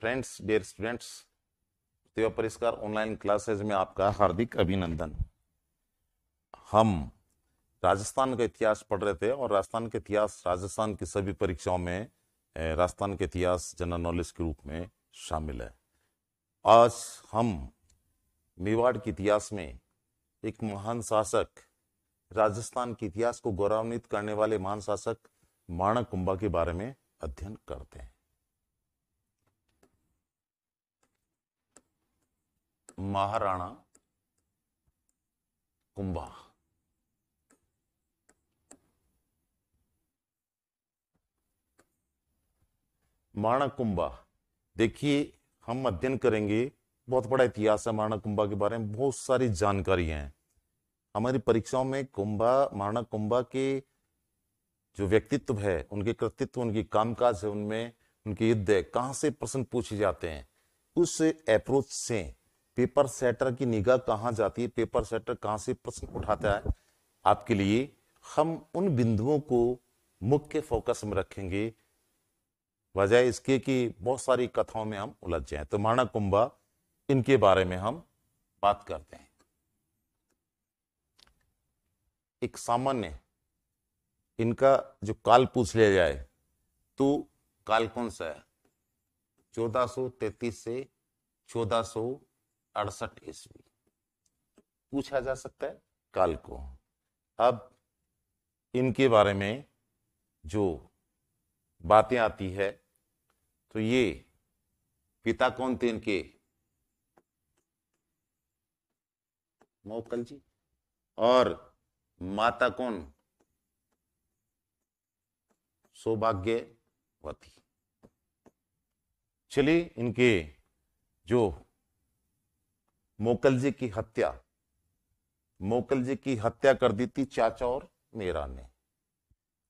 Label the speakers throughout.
Speaker 1: Friends, dear students, सेवा परिष्कार online classes में आपका हार्दिक अभिनंदन। हम राजस्थान का इतिहास पढ़ रहे थे और राजस्थान के इतिहास राजस्थान की सभी परीक्षाओं में राजस्थान के इतिहास जनरल नॉलेज के रूप में शामिल है। आज हम मेवाड़ के इतिहास में एक महान शासक, राजस्थान के इतिहास को गौरवान्वित करने वाले महान शासक माणक कुंभा के बारे में अध्ययन करते हैं। महाराणा कुंभा। माणक कुंभा, देखिए हम अध्ययन करेंगे, बहुत बड़ा इतिहास है माणक कुंभा के बारे में, बहुत सारी जानकारी है। हमारी परीक्षाओं में माणक कुंभा के जो व्यक्तित्व है, उनके कृतित्व, उनकी कामकाज है, उनमें उनके युद्ध है, कहां से प्रश्न पूछे जाते हैं, उस अप्रोच से पेपर सेटर की निगाह कहां जाती है, पेपर सेटर कहां से प्रश्न उठाता है, आपके लिए हम उन बिंदुओं को मुख्य फोकस में रखेंगे, वजह इसके कि बहुत सारी कथाओं में हम उलझ जाएं। तो माणक कुंभा, इनके बारे में हम बात करते हैं। एक सामान्य इनका जो काल पूछ लिया जाए तो काल कौन सा है? 1433 से 1468 ईस्वी पूछा जा सकता है काल को। अब इनके बारे में जो बातें आती है तो ये पिता कौन थे इनके? मौकल जी। और माता कौन? सौभाग्यवती। चलिए, इनके जो मोकल जी की हत्या कर दी थी चाचा और मेरा ने।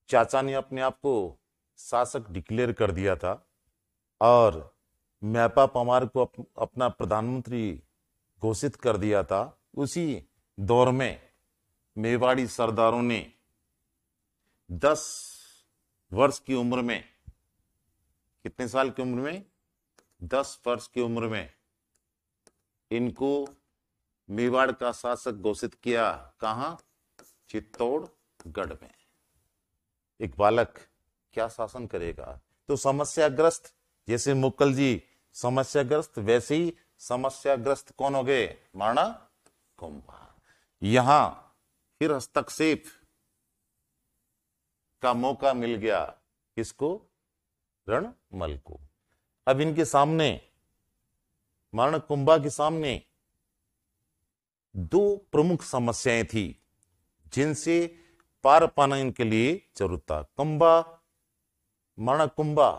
Speaker 1: चाचा ने अपने आप को शासक डिक्लेयर कर दिया था और मैपा पमार को अपना प्रधानमंत्री घोषित कर दिया था। उसी दौर में मेवाड़ी सरदारों ने 10 वर्ष की उम्र में, कितने साल की उम्र में? 10 वर्ष की उम्र में इनको मेवाड़ का शासक घोषित किया। कहां? चित्तौड़गढ़ में। एक बालक क्या शासन करेगा? तो समस्याग्रस्त, जैसे मुक्कल जी समस्याग्रस्त, वैसे ही समस्याग्रस्त कौन हो गए? माणक कुंभा। यहां फिर हस्तक्षेप का मौका मिल गया, किसको? रणमल को। अब इनके सामने, माणक कुंभा के सामने 2 प्रमुख समस्याएं थी जिनसे पार पाना इनके लिए जरूरत था। माणक कुंभा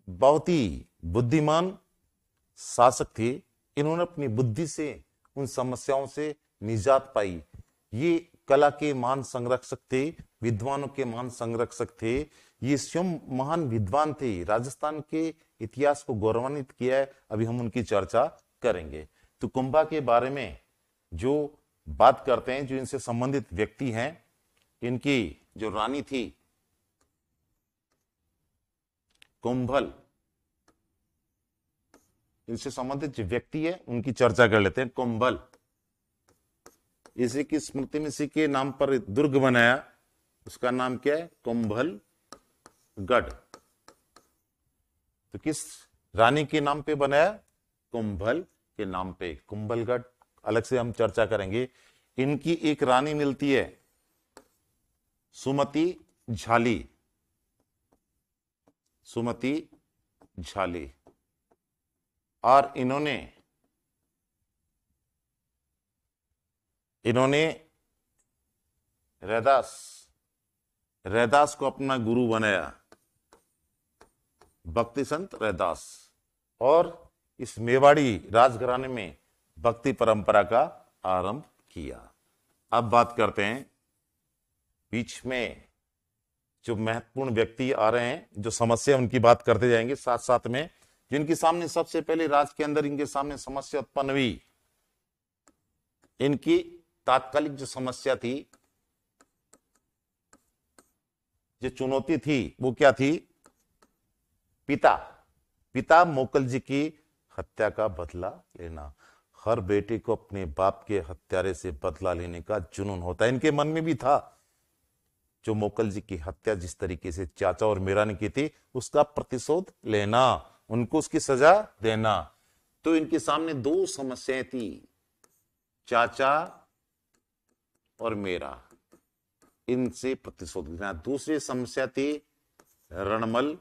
Speaker 1: बहुत ही बुद्धिमान शासक थे। इन्होंने अपनी बुद्धि से उन समस्याओं से निजात पाई। ये कला के महान संरक्षक थे, विद्वानों के महान संरक्षक थे। ये स्वयं महान विद्वान थे, राजस्थान के इतिहास को गौरवान्वित किया है। अभी हम उनकी चर्चा करेंगे। तो कुंभा के बारे में जो बात करते हैं, जो इनसे संबंधित व्यक्ति हैं, इनकी जो रानी थी कुंभल, इनसे संबंधित जो व्यक्ति है उनकी चर्चा कर लेते हैं। कुंभल, इसी की स्मृति में इसी के नाम पर दुर्ग बनाया, उसका नाम क्या है? कुंभलगढ़। तो किस रानी के नाम पे बनाया? कुंभल के नाम पे। कुंभलगढ़ अलग से हम चर्चा करेंगे। इनकी एक रानी मिलती है सुमति झाली। सुमति झाली। और इन्होंने रैदास को अपना गुरु बनाया, भक्ति संत रैदास, और इस मेवाड़ी राजघराने में भक्ति परंपरा का आरंभ किया। अब बात करते हैं, बीच में जो महत्वपूर्ण व्यक्ति आ रहे हैं, जो समस्या उनकी बात करते जाएंगे साथ साथ में। जिनके सामने सबसे पहले राज के अंदर इनके सामने समस्या उत्पन्न हुई, इनकी तात्कालिक जो समस्या थी, जो चुनौती थी, वो क्या थी? पिता मोकल जी की हत्या का बदला लेना। हर बेटे को अपने बाप के हत्यारे से बदला लेने का जुनून होता है। इनके मन में भी था, जो मोकल जी की हत्या जिस तरीके से चाचा और मीरा ने की थी, उसका प्रतिशोध लेना, उनको उसकी सजा देना। तो इनके सामने दो समस्याएं थी, चाचा और मीरा, इनसे प्रतिशोध लेना। दूसरी समस्या थी रणमल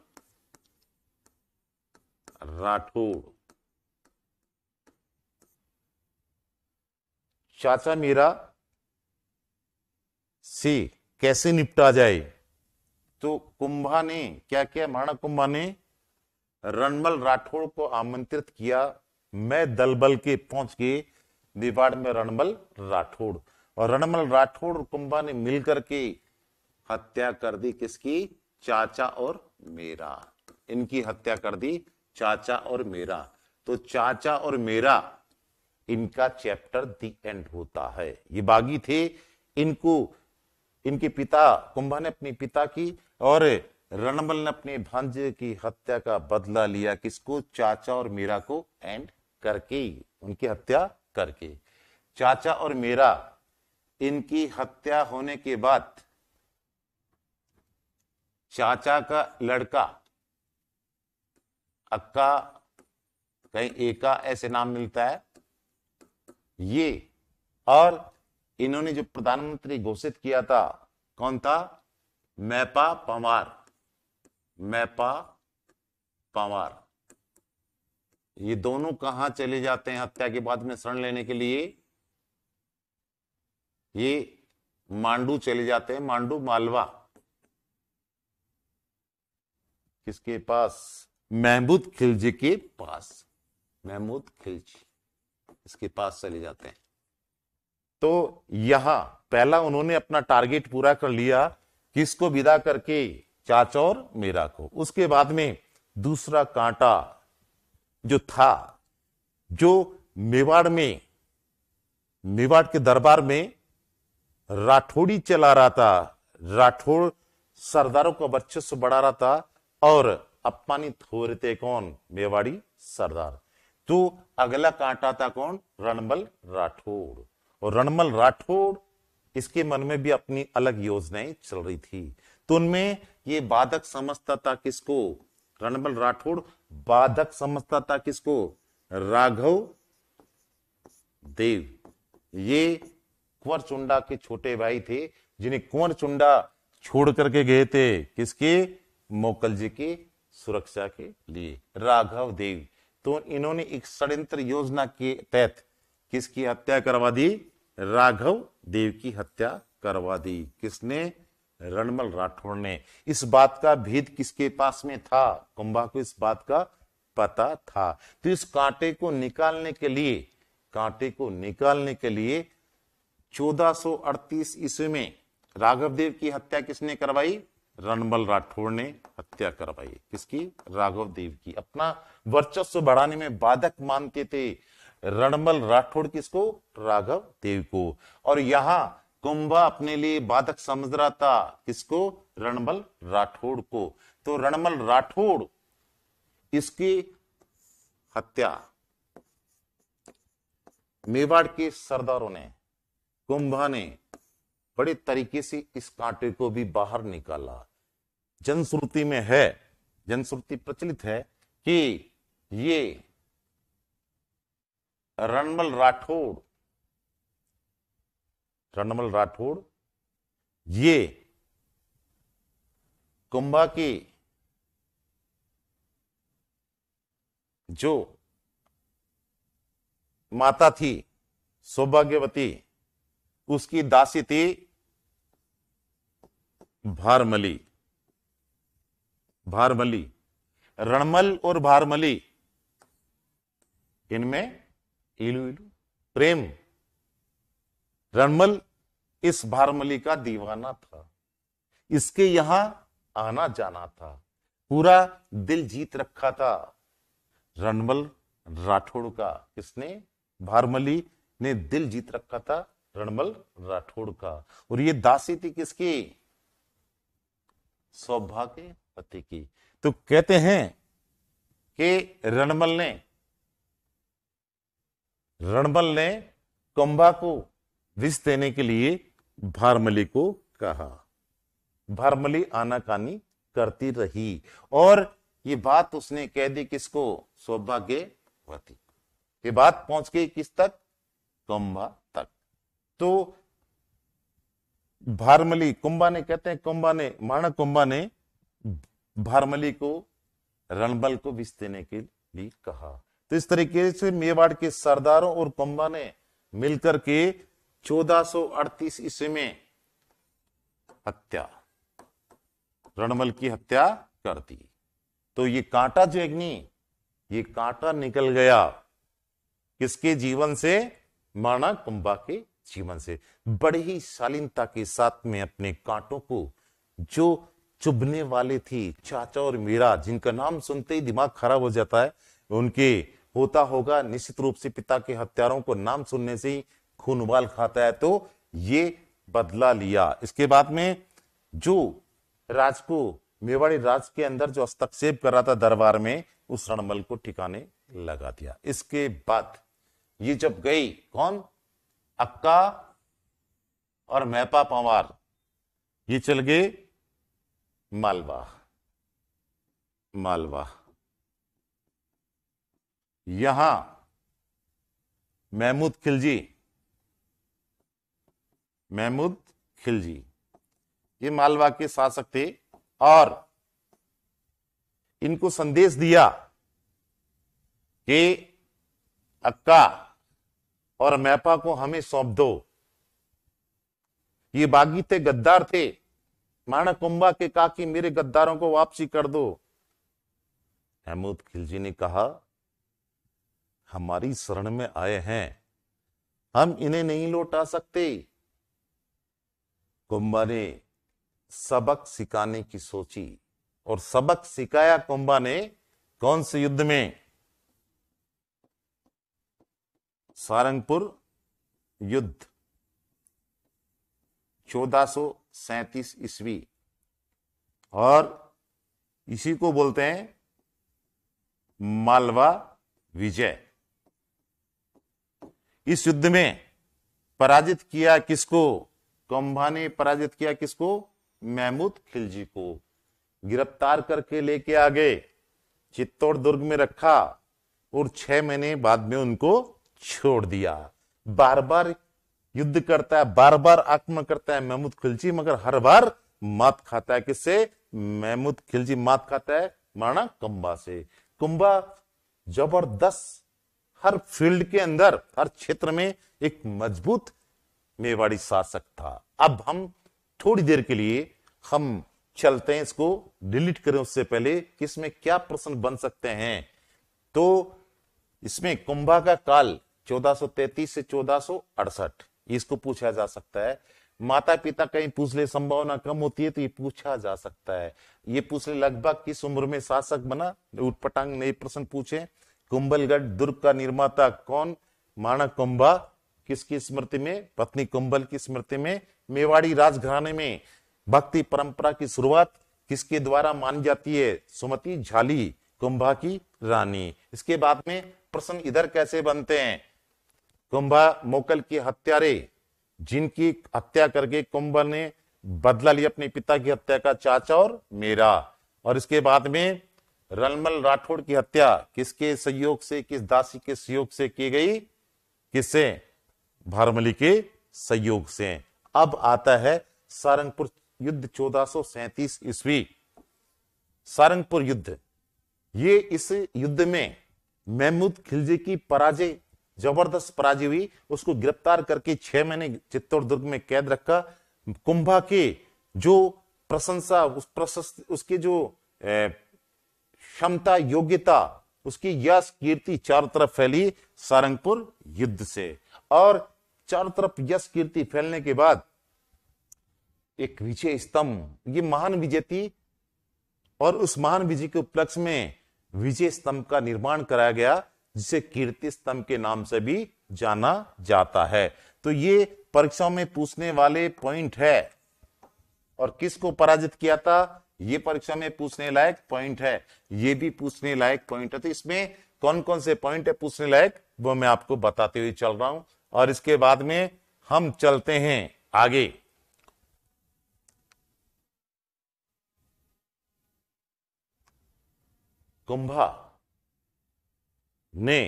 Speaker 1: राठौड़। चाचा मीरा से कैसे निपटा जाए, तो कुंभा ने क्या किया, महाराणा कुंभा ने रणमल राठौड़ को आमंत्रित किया। मैं दल बल के पहुंच के मेवाड़ में रणमल राठौड़, और रणमल राठौड़ और कुंभा ने मिलकर के हत्या कर दी। किसकी? चाचा और मीरा। इनकी हत्या कर दी चाचा और मीरा। तो चाचा और मीरा, इनका चैप्टर दी एंड होता है। ये बागी थे, इनको इनके पिता कुंभा ने अपने पिता की और रणमल ने अपने भांजे की हत्या का बदला लिया। किसको? चाचा और मीरा को एंड करके, उनकी हत्या करके। चाचा और मीरा, इनकी हत्या होने के बाद चाचा का लड़का अक्का, कहीं एका ऐसे नाम मिलता है ये, और इन्होंने जो प्रधानमंत्री घोषित किया था, कौन था? मैपा पंवार। मैपा पंवार। ये दोनों कहां चले जाते हैं हत्या के बाद में शरण लेने के लिए? ये मांडू चले जाते हैं, मांडू मालवा। किसके पास? महमूद खिलजी के पास। महमूद खिलजी, इसके पास चले जाते हैं। तो यहां पहला उन्होंने अपना टारगेट पूरा कर लिया, किसको विदा करके? चाचा और मीरा को। उसके बाद में दूसरा कांटा जो था, जो मेवाड़ में, मेवाड़ के दरबार में राठौड़ी चला रहा था। राठौड़ सरदारों का वर्चस्व बढ़ा रहा था और अपमानित हो रहे थे। कौन? मेवाड़ी सरदार। तो अगला कांटा था कौन? रणमल राठौड़। और रणमल राठौड़, इसके मन में भी अपनी अलग योजनाएं चल रही थी। तो उनमें ये बाधक समझता था किसको? रणमल राठौड़ बाधक समझता था किसको? राघव देव। ये कुंवर चुंडा के छोटे भाई थे, जिन्हें कुंवर चुंडा छोड़ करके गए थे। किसके? मोकल जी की सुरक्षा के लिए। राघव देव। तो इन्होंने एक षड्यंत्र योजना के तहत किसकी हत्या करवा दी? राघव देव की हत्या करवा दी। किसने? रणमल राठौड़ ने। इस बात का भेद किसके पास में था? कुंभा को इस बात का पता था। तो इस कांटे को निकालने के लिए, कांटे को निकालने के लिए 1438 ईस्वी में राघव देव की हत्या किसने करवाई? रणमल राठौड़ ने हत्या करवाई। किसकी? राघव देव की। अपना वर्चस्व बढ़ाने में बाधक मानते थे रणमल राठौड़ किसको? राघव देव को। और यहां कुंभा अपने लिए बाधक समझ रहा था किसको? रणमल राठौड़ को। तो रणमल राठौड़, इसकी हत्या मेवाड़ के सरदारों ने, कुंभा ने बड़े तरीके से इस कांटे को भी बाहर निकाला। जनश्रुति में है, जनश्रुति प्रचलित है कि ये रणमल राठौड़ ये कुंभा की जो माता थी सौभाग्यवती, उसकी दासी थी भारमली। भारमली, रणमल और भारमली, इनमें इलू इलू प्रेम। रणमल इस भारमली का दीवाना था, इसके यहां आना जाना था, पूरा दिल जीत रखा था रणमल राठौड़ का। किसने? भारमली ने दिल जीत रखा था रणमल राठौड़ का। और ये दासी थी किसकी? सौभाग्यवती की। तो कहते हैं कि रणमल ने रणबल ने कुंभा को विष देने के लिए भारमली को कहा। भारमली आनाकानी करती रही और ये बात उसने कह दी किसको? सौभाग्यवती। ये बात पहुंच गई किस तक? कुंभा तक। तो भारमली, कुंभा ने, कहते हैं कुंभा ने, माणक कुंभा ने भारमली को रणबल को विष देने के लिए कहा। तो इस तरीके से मेवाड़ के सरदारों और कुंभा ने मिलकर के 1438 ईस्वी में हत्या, रणबल की हत्या कर दी। तो ये कांटा जो अग्नि, ये कांटा निकल गया किसके जीवन से? माणक कुंभा के जीवन से। बड़ी ही शालीनता के साथ में अपने कांटों को, जो चुभने वाले थी, चाचा और मीरा, जिनका नाम सुनते ही दिमाग खराब हो जाता है, उनके होता होगा निश्चित रूप से पिता के हत्यारों को नाम सुनने से ही खून उबाल खाता है, तो ये बदला लिया। इसके बाद में जो राज को, मेवाड़ी राज के अंदर जो हस्तक्षेप कर रहा था दरबार में, उस रणबल को ठिकाने लगा दिया। इसके बाद ये जब गई, कौन? अक्का और महपा पंवार, ये चल गए मालवा। मालवा यहां महमूद खिलजी, महमूद खिलजी ये मालवा के शासक थे और इनको संदेश दिया कि अक्का और महपा को हमें सौंप दो। ये बागी थे, गद्दार थे। माणक कुंभा के कहा कि मेरे गद्दारों को वापसी कर दो। महमूद खिलजी ने कहा, हमारी शरण में आए हैं, हम इन्हें नहीं लौटा सकते। कुंभा ने सबक सिखाने की सोची और सबक सिखाया कुंभा ने। कौन से युद्ध में? सारंगपुर युद्ध 1437 ईस्वी, और इसी को बोलते हैं मालवा विजय। इस युद्ध में पराजित किया किसको? कुंभा ने पराजित किया किसको? महमूद खिलजी को। गिरफ्तार करके लेके आ गए, चित्तौड़ दुर्ग में रखा और 6 महीने बाद में उनको छोड़ दिया। बार बार युद्ध करता है, बार बार आक्रमण करता है महमूद खिलजी, मगर हर बार मात खाता है। किससे? महमूद खिलजी मात खाता है माणक कुंभा से। कुंभा जबरदस्त, हर फील्ड के अंदर, हर क्षेत्र में एक मजबूत मेवाड़ी शासक था। अब हम थोड़ी देर के लिए हम चलते हैं, इसको डिलीट करें उससे पहले कि इसमें क्या प्रश्न बन सकते हैं। तो इसमें कुंभा का काल 1433 से 1468, इसको पूछा जा सकता है। माता पिता कहीं पूछ ले, संभावना कम होती है तो ये पूछा जा सकता है। ये पूछ ले लगभग किस उम्र में शासक बना, उटपटांग नए प्रश्न पूछे। कुंभलगढ़ दुर्ग का निर्माता कौन? माणक कुंभा। किसकी स्मृति में? पत्नी कुंभल की स्मृति में। मेवाड़ी राजघराने में भक्ति परंपरा की शुरुआत किसके द्वारा मानी जाती है? सुमति झाली, कुंभा की रानी। इसके बाद में प्रश्न इधर कैसे बनते हैं? कुंभा मोकल के हत्यारे, जिनकी हत्या करके कुंभा ने बदला लिया अपने पिता की हत्या का, चाचा और मेरा। और इसके बाद में रणबल राठौड़ की हत्या किसके सहयोग से, किस दासी के सहयोग से की गई? किससे? भारमली के सहयोग से। अब आता है सारंगपुर युद्ध 1437 ईस्वी। सारंगपुर युद्ध, ये इस युद्ध में महमूद खिलजी की पराजय, जबरदस्त पराजय हुई। उसको गिरफ्तार करके 6 महीने चित्तौड़ दुर्ग में कैद रखा। कुंभा के जो प्रशंसा, उसके जो क्षमता, योग्यता, उसकी यश कीर्ति चारों तरफ फैली सारंगपुर युद्ध से। और चारों तरफ यश कीर्ति फैलने के बाद एक विजय स्तंभ, ये महान विजय थी, और उस महान विजय के उपलक्ष्य में विजय स्तंभ का निर्माण कराया गया, जिसे कीर्ति स्तंभ के नाम से भी जाना जाता है। तो ये परीक्षाओं में पूछने वाले पॉइंट है। और किसको पराजित किया था? ये परीक्षा में पूछने लायक पॉइंट है, ये भी पूछने लायक पॉइंट है। तो इसमें कौन कौन से पॉइंट है पूछने लायक? वो मैं आपको बताते हुए चल रहा हूं, और इसके बाद में हम चलते हैं आगे। कुंभा ने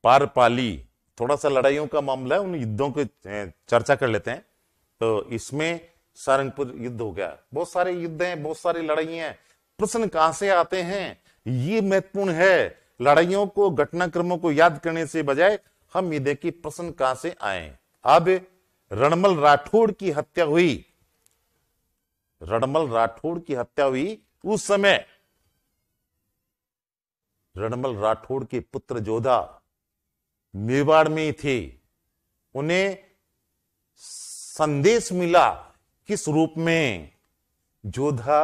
Speaker 1: पार पाली, थोड़ा सा लड़ाइयों का मामला है, उन युद्धों की चर्चा कर लेते हैं। तो इसमें सारंगपुर युद्ध हो गया, बहुत सारे युद्ध हैं, बहुत सारी लड़ाइयां हैं। प्रश्न कहां से आते हैं ये महत्वपूर्ण है। लड़ाइयों को, घटनाक्रमों को याद करने से बजाय हम ये देखें प्रश्न कहां से आए। अब रणमल राठौड़ की हत्या हुई, रणमल राठौड़ की हत्या हुई उस समय रणमल राठौड़ के पुत्र जोधा मेवाड़ में ही थे। उन्हें संदेश मिला, किस रूप में? जोधा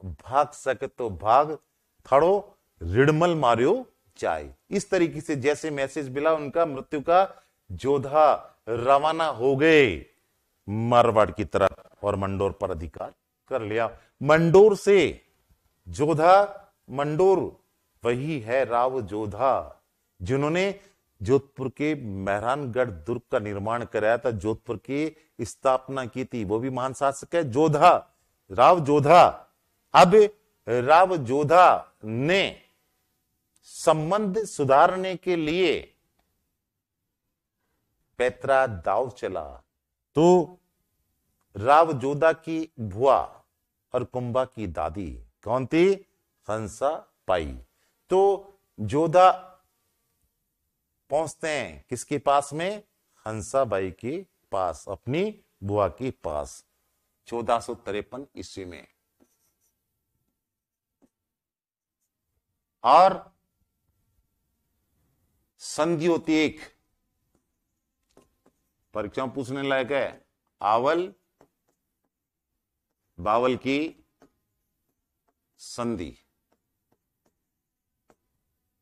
Speaker 1: भाग सके तो भाग, थड़ो रिडमल मारियो जाए। इस तरीके से जैसे मैसेज मिला उनका मृत्यु का, जोधा रवाना हो गए मारवाड़ की तरफ और मंडोर पर अधिकार कर लिया। मंडोर से जोधा, मंडोर वही है राव जोधा जिन्होंने जोधपुर के मेहरानगढ़ दुर्ग का निर्माण कराया था, जोधपुर की स्थापना की थी। वो भी महान शासक है जोधा, राव जोधा। अब राव जोधा ने संबंध सुधारने के लिए पैतरा दाव चला। तो राव जोधा की बुआ और कुंभा की दादी कौन थी? हंसा बाई। तो जोधा पहुंचते हैं किसके पास में? हंसाबाई के पास, अपनी बुआ के पास, 1453 ईस्वी में। और संधि होती एक, परीक्षा पूछने लायक है, आवल बावल की संधि।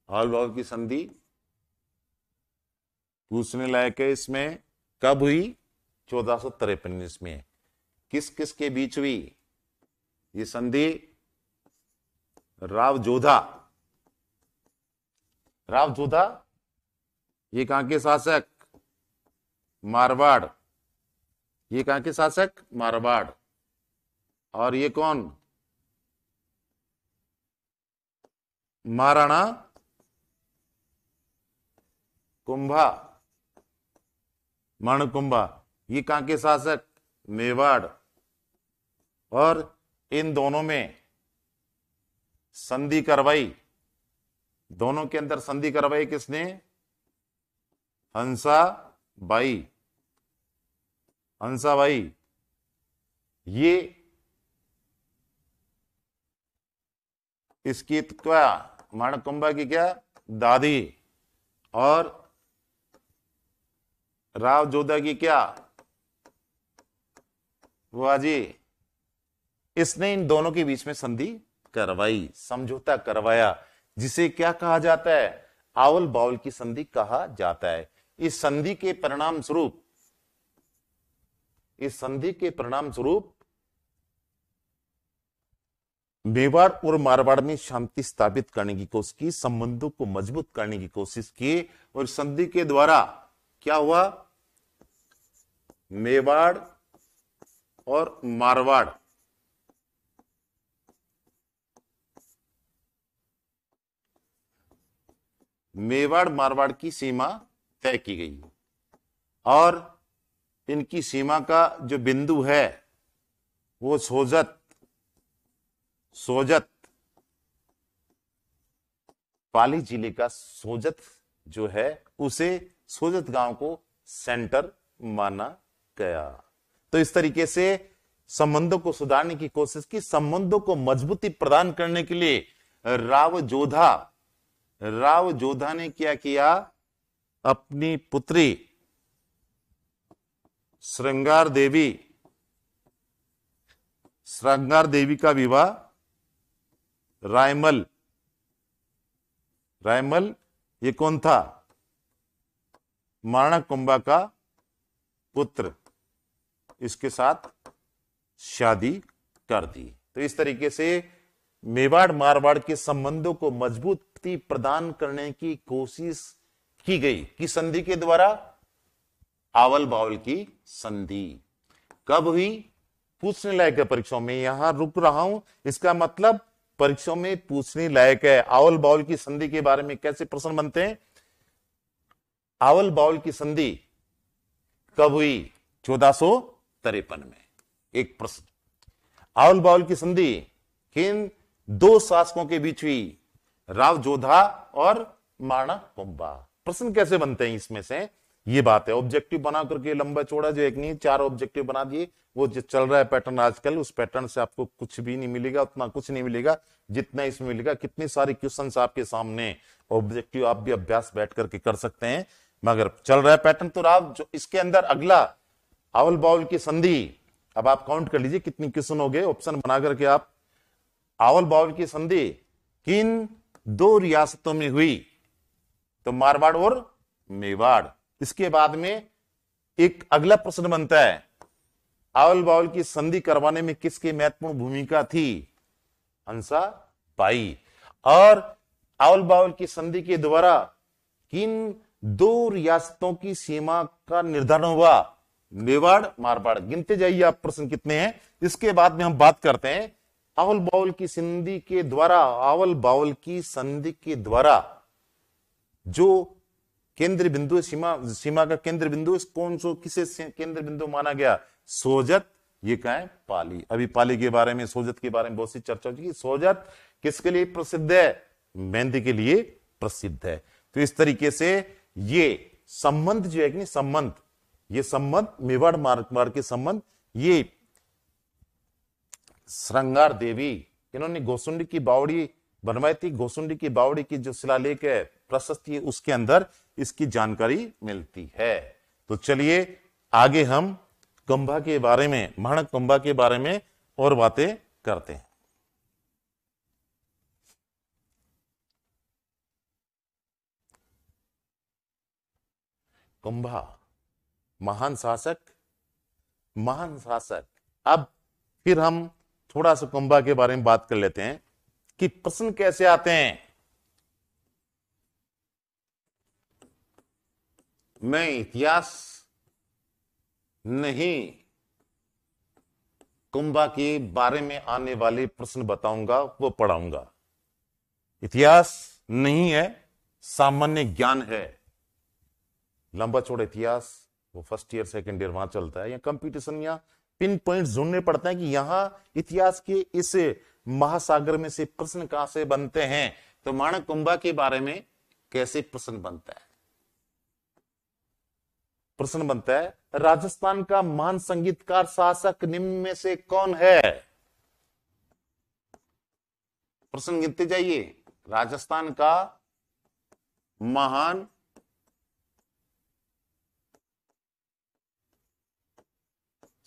Speaker 1: आवल बावल की संधि पूछने लायक है। इसमें कब हुई? 1453 में। किस किस के बीच हुई ये संधि? राव जोधा, राव जोधा ये कहां के शासक? मारवाड़। ये कहां के शासक? मारवाड़। और ये कौन? महाराणा कुंभा, मणकुंभा। ये कहां के शासक? मेवाड़। और इन दोनों में संधि करवाई, दोनों के अंदर संधि करवाई किसने? हंसा बाई। हंसा बाई ये इसकी क्या? मणकुंभा की क्या? दादी। और राव जोधा की क्या? बुआ जी। इसने इन दोनों के बीच में संधि करवाई, समझौता करवाया, जिसे क्या कहा जाता है? आवल बावल की संधि कहा जाता है। इस संधि के परिणाम स्वरूप, इस संधि के परिणाम स्वरूप मेवाड़ और मारवाड़ में शांति स्थापित करने की कोशिश की, संबंधों को मजबूत करने की कोशिश की। और संधि के द्वारा क्या हुआ? मेवाड़ और मारवाड़ मेवाड़ मारवाड़ की सीमा तय की गई। और इनकी सीमा का जो बिंदु है वो सोजत, सोजत पाली जिले का सोजत जो है, उसे सोजत गांव को सेंटर माना गया। तो इस तरीके से संबंधों को सुधारने की कोशिश की, संबंधों को मजबूती प्रदान करने के लिए राव जोधा ने क्या किया? अपनी पुत्री श्रृंगार देवी का विवाह रायमल ये कौन था? महाराणा कुंभा का पुत्र, इसके साथ शादी कर दी। तो इस तरीके से मेवाड़ मारवाड़ के संबंधों को मजबूती प्रदान करने की कोशिश की गई, की संधि के द्वारा, आवल बावल की संधि कब हुई, पूछने लायक है परीक्षाओं में, यहां रुक रहा हूं, इसका मतलब परीक्षाओं में पूछने लायक है। आवल बावल की संधि के बारे में कैसे प्रश्न बनते हैं, आवल बावल की संधि कब हुई, 1453 में। एक प्रश्न, आवल बावल की संधि किन दो शासकों के बीच हुई, राव जोधा और माणा कुंभा। प्रश्न कैसे बनते हैं इसमें से, ये बात है। ऑब्जेक्टिव बना करके लंबा चौड़ा जो एक नहीं 4 ऑब्जेक्टिव बना दिए, वो जो चल रहा है पैटर्न आजकल, उस पैटर्न से आपको कुछ भी नहीं मिलेगा, उतना कुछ नहीं मिलेगा जितना इसमें मिलेगा। कितने सारे क्वेश्चंस आपके सामने, ऑब्जेक्टिव आप भी अभ्यास बैठ करके कर सकते हैं, मगर चल रहा है पैटर्न। तो आप जो इसके अंदर अगला आवल बावल की संधि, अब आप काउंट कर लीजिए कितने क्वेश्चन हो गए, ऑप्शन बना करके आप, आवल बावल की संधि किन दो रियासतों में हुई, तो मारवाड़ और मेवाड़। इसके बाद में एक अगला प्रश्न बनता है, आवल बावल की संधि करवाने में किसकी महत्वपूर्ण भूमिका थी, हंसा बाई। और आवल बावल की संधि के द्वारा किन दो रियासतों की सीमा का निर्धारण हुआ, मेवाड़ मारवाड़। गिनते जाइए आप प्रश्न कितने हैं। इसके बाद में हम बात करते हैं आवल बावल की संधि के द्वारा, आवल बावल की संधि के द्वारा जो केंद्र बिंदु, सीमा का केंद्र बिंदु कौन सो, किसे केंद्र बिंदु माना गया, सोजत, ये क्या है, पाली। अभी पाली के बारे में, सोजत के बारे में बहुत सी चर्चा हो चुकी। सोजत किसके लिए प्रसिद्ध है, मेहंदी के लिए प्रसिद्ध है। तो इस तरीके से ये संबंध जो है कि संबंध, ये संबंध मेवाड़ मारवाड़ के संबंध, ये श्रृंगार देवी इन्होंने गोसुंडी की बावड़ी बनवाई थी। गोसुंडी की बावड़ी की जो शिलालेख है, प्रशस्ति है, उसके अंदर इसकी जानकारी मिलती है। तो चलिए आगे हम कुंभा के बारे में, माणक कुंभा के बारे में और बातें करते हैं। कुंभा महान शासक, महान शासक। अब फिर हम थोड़ा सा कुंभा के बारे में बात कर लेते हैं कि प्रश्न कैसे आते हैं। मैं इतिहास नहीं, कुंभा के बारे में आने वाले प्रश्न बताऊंगा, वो पढ़ाऊंगा। इतिहास नहीं है, सामान्य ज्ञान है। लंबा चौड़ा इतिहास वो फर्स्ट ईयर सेकंड ईयर वहां चलता है, या कंपटीशन या पिन पॉइंट ढूंढने पड़ते हैं कि यहां इतिहास के इस महासागर में से प्रश्न कहां से बनते हैं। तो माणक कुंभा के बारे में कैसे प्रश्न बनता है, प्रश्न बनता है, राजस्थान का महान संगीतकार शासक निम्न में से कौन है। प्रश्न गिनते जाइए, राजस्थान का महान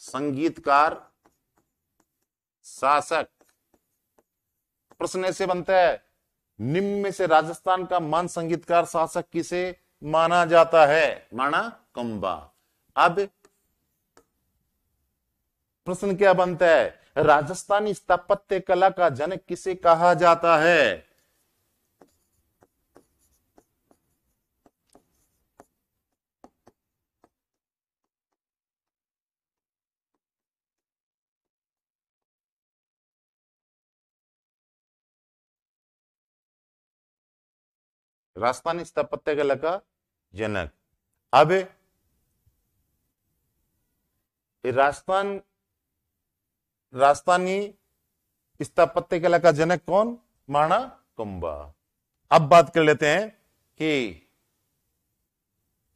Speaker 1: संगीतकार शासक, प्रश्न ऐसे बनता है, निम्न में से राजस्थान का महान संगीतकार शासक किसे माना जाता है, माना कुंभा। अब प्रश्न क्या बनता है, राजस्थानी स्थापत्य कला का जनक किसे कहा जाता है। राजस्थानी स्थापत्य कला का जनक। अब राजस्थानी स्थापत्य कला का जनक कौन, माणा कुंभा। अब बात कर लेते हैं कि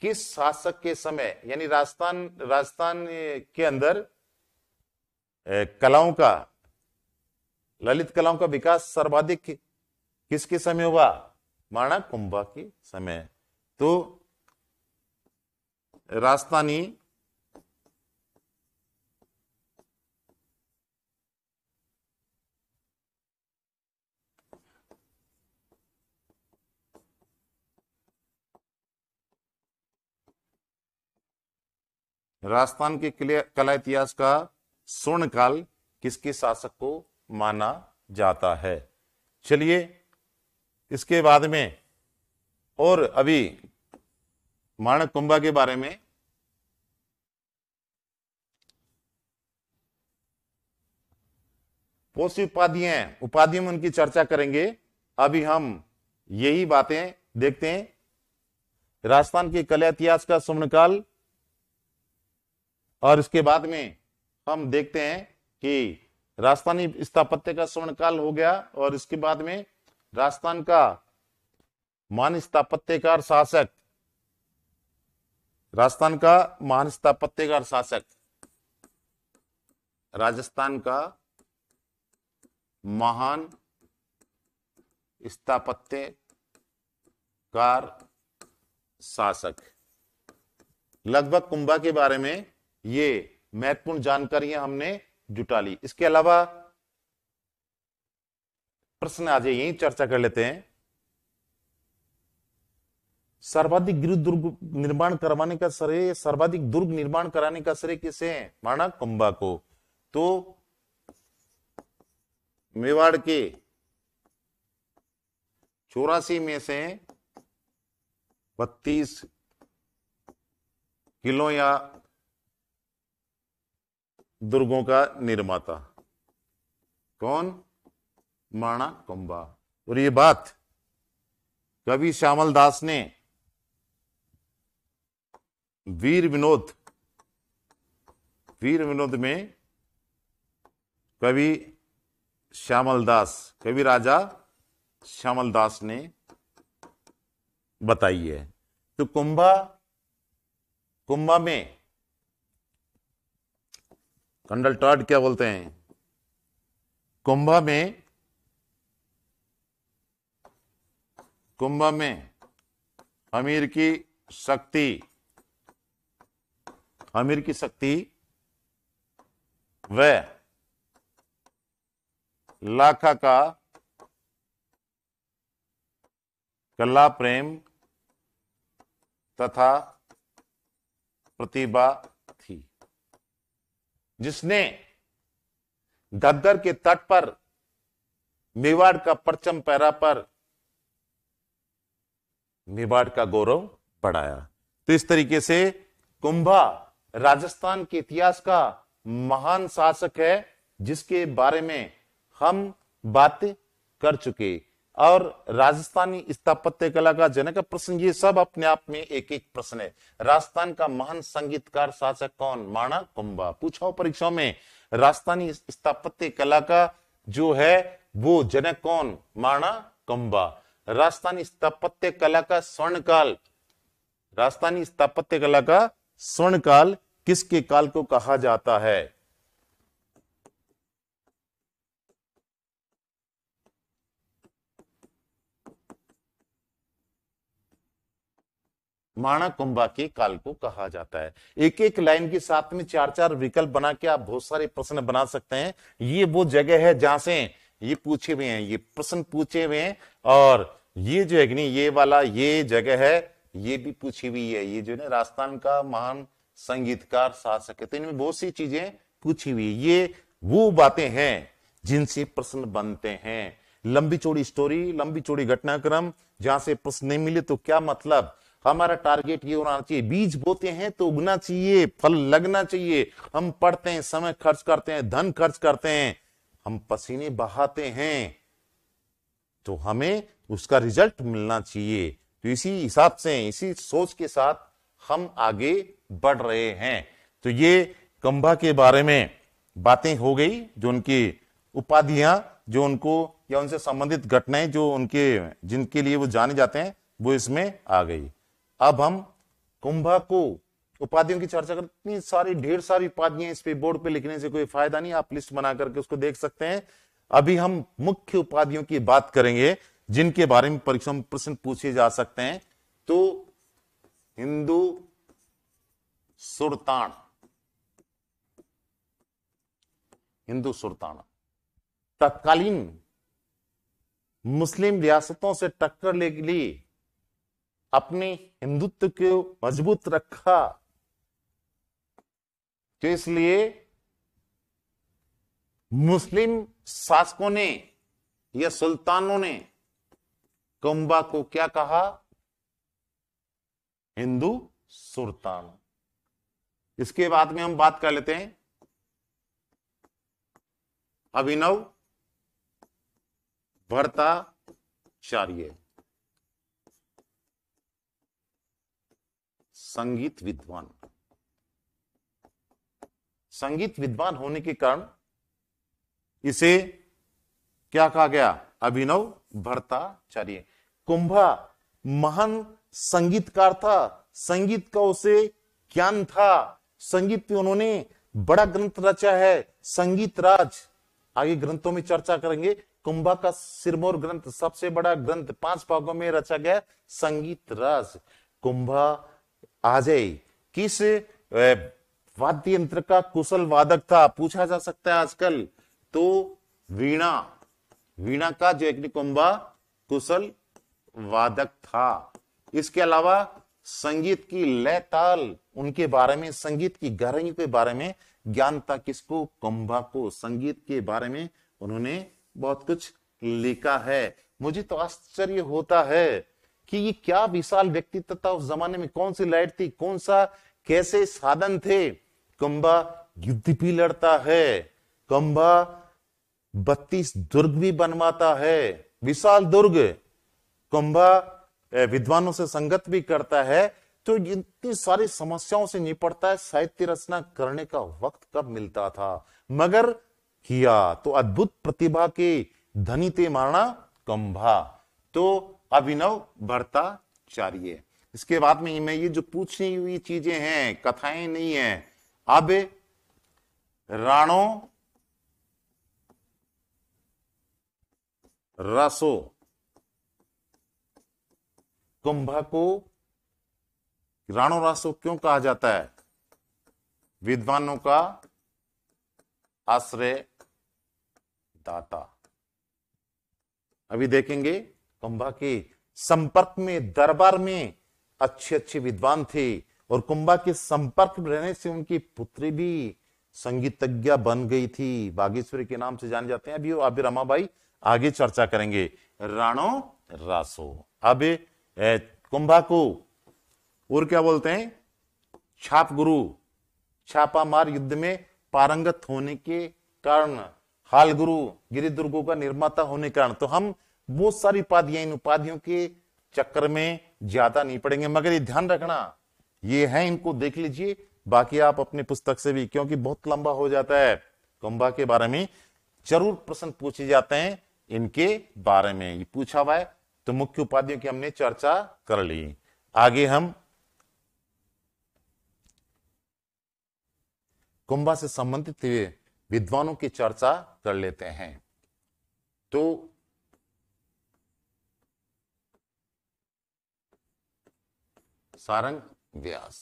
Speaker 1: किस शासक के समय, यानी राजस्थान के अंदर कलाओं का, ललित कलाओं का विकास सर्वाधिक किसके समय हुआ, माणा कुंभा के समय। तो राजस्थानी राजस्थान के कला इतिहास का स्वर्ण काल किसके शासक को माना जाता है। चलिए इसके बाद में, और अभी माणक कुंभा के बारे में बहुत सी उपाधियां हैं, उपाधियों में उनकी चर्चा करेंगे। अभी हम यही बातें देखते हैं। राजस्थान के कला इतिहास का स्वर्णकाल, और इसके बाद में हम देखते हैं कि राजस्थानी स्थापत्य का स्वर्णकाल हो गया, और इसके बाद में राजस्थान का महान स्थापत्यकार शासक, राजस्थान का महान स्थापत्यकार शासक, राजस्थान का महान स्थापत्यकार शासक, लगभग कुंभा के बारे में ये महत्वपूर्ण जानकारियां हमने जुटा ली। इसके अलावा प्रश्न आज यही चर्चा कर लेते हैं। सर्वाधिक दुर्ग निर्माण करवाने का श्रेय, सर्वाधिक दुर्ग निर्माण कराने का श्रेय किसे है? माणक कुंभा को। तो मेवाड़ के 84 में से 32 किलो या दुर्गों का निर्माता कौन? माणक कुंभा। और ये बात कवि श्यामल दास ने वीर विनोद में कवि श्यामल दास, कवि राजा श्यामल दास ने बताई है। तो कुंभा में कंडल टाड क्या बोलते हैं? कुंभा में अमीर की शक्ति व लाखा का कला प्रेम तथा प्रतिभा थी, जिसने घग्गर के तट पर मेवाड़ का परचम पहरा पर मेवाड़ का गौरव बढ़ाया। तो इस तरीके से कुंभा राजस्थान के इतिहास का महान शासक है, जिसके बारे में हम बात कर चुके। और राजस्थानी स्थापत्य कला का जनक प्रश्न, ये सब अपने आप में एक एक प्रश्न है। राजस्थान का महान संगीतकार शासक कौन? माणक कुंभा। पूछा परीक्षाओं में, राजस्थानी स्थापत्य कला का जो है वो जनक कौन? माणक कुंभा। राजस्थानी स्थापत्य कला का स्वर्णकाल, राजस्थानी स्थापत्य कला का स्वर्णकाल किसके काल को कहा जाता है? माणक कुंभा के काल को कहा जाता है। एक एक लाइन के साथ में चार चार विकल्प बना के आप बहुत सारे प्रश्न बना सकते हैं। ये वो जगह है जहां से ये पूछे हुए हैं, ये प्रश्न पूछे हुए हैं। और ये जो है कि नहीं, ये वाला ये जगह है, ये भी पूछी हुई है। ये जो है राजस्थान का महान संगीतकार शासक है, तो इनमें बहुत सी चीजें पूछी हुई है। ये वो बातें हैं जिनसे प्रश्न बनते हैं। लंबी चौड़ी स्टोरी, लंबी चौड़ी घटनाक्रम, जहां से प्रश्न नहीं मिले तो क्या मतलब? हमारा टारगेट ये होना चाहिए, बीज बोते हैं तो उगना चाहिए, फल लगना चाहिए। हम पढ़ते हैं, समय खर्च करते हैं, धन खर्च करते हैं, हम पसीने बहाते हैं, तो हमें उसका रिजल्ट मिलना चाहिए। तो इसी हिसाब से, इसी सोच के साथ हम आगे बढ़ रहे हैं। तो ये कुंभा के बारे में बातें हो गई, जो उनकी उपाधियां, जो उनको या उनसे संबंधित घटनाएं जो उनके जिनके लिए वो जाने जाते हैं, वो इसमें आ गई। अब हम कुंभा को उपाधियों की चर्चा करते, इतनी सारी ढेर सारी उपाधियां, इस पे बोर्ड पे लिखने से कोई फायदा नहीं, आप लिस्ट बना करके उसको देख सकते हैं। अभी हम मुख्य उपाधियों की बात करेंगे जिनके बारे में परीक्षा में प्रश्न पूछे जा सकते हैं। तो हिंदू सुल्तान, तत्कालीन मुस्लिम रियासतों से टक्कर लेने के लिए अपने हिंदुत्व को मजबूत रखा, तो इसलिए मुस्लिम शासकों ने या सुल्तानों ने कुंभा को क्या कहा? हिंदू सुल्तान। इसके बाद में हम बात कर लेते हैं अभिनव भट्टाचार्य, संगीत विद्वान। संगीत विद्वान होने के कारण इसे क्या कहा गया? अभिनव भट्टाचार्य। कुंभा महान संगीतकार था, संगीत का उसे ज्ञान था, संगीत में उन्होंने बड़ा ग्रंथ रचा है, संगीत राज। आगे ग्रंथों में चर्चा करेंगे। कुंभा का सिरमौर ग्रंथ सबसे बड़ा ग्रंथ 5 भागों में रचा गया, संगीत राज। कुंभा अजय किस वाद्य यंत्र का कुशल वादक था? पूछा जा सकता है आजकल। तो वीणा, वीणा का जयकनी कुंभा कुशल वादक था। इसके अलावा संगीत की लय ताल, उनके बारे में, संगीत की गहराइयों के बारे में ज्ञान था किसको? कुंभा को। संगीत के बारे में उन्होंने बहुत कुछ लिखा है। मुझे तो आश्चर्य होता है कि ये क्या विशाल व्यक्तित्व था उस जमाने में, कौन सी लाइट थी, कौन सा कैसे साधन थे। कुंभा युद्ध भी लड़ता है, कुंभा 32 दुर्ग भी बनवाता है, विशाल दुर्ग। कुंभा विद्वानों से संगत भी करता है। तो इतनी सारी समस्याओं से निपटता है, साहित्य रचना करने का वक्त कब मिलता था, मगर किया। तो अद्भुत प्रतिभा के धनी थे महाराणा कुंभा। तो अभिनव भट्टाचार्य। इसके बाद में मैं ये जो पूछी हुई चीजें हैं, कथाएं नहीं है। अब राणो रसो, कुंभा को राणो रासो क्यों कहा जाता है? विद्वानों का आश्रय दाता। अभी देखेंगे कुंभा के संपर्क में, दरबार में अच्छे अच्छे विद्वान थे, और कुंभा के संपर्क में रहने से उनकी पुत्री भी संगीतज्ञ बन गई थी, बागेश्वरी के नाम से जाने जाते हैं। अभी रमाबाई आगे चर्चा करेंगे। राणो रासो। अब कुंभा को और क्या बोलते हैं? छाप गुरु, छापामार युद्ध में पारंगत होने के कारण, हाल गुरु, गिरिदुर्गों का निर्माता होने के कारण। तो हम बहुत सारी उपाधियां, इन उपाधियों के चक्कर में ज्यादा नहीं पड़ेंगे, मगर ये ध्यान रखना ये है, इनको देख लीजिए, बाकी आप अपनी पुस्तक से भी, क्योंकि बहुत लंबा हो जाता है। कुंभा के बारे में जरूर प्रश्न पूछे जाते हैं, इनके बारे में ये पूछा हुआ है। तो मुख्य उपाधियों की हमने चर्चा कर ली। आगे हम कुंभा से संबंधित विद्वानों की चर्चा कर लेते हैं। तो सारंग व्यास,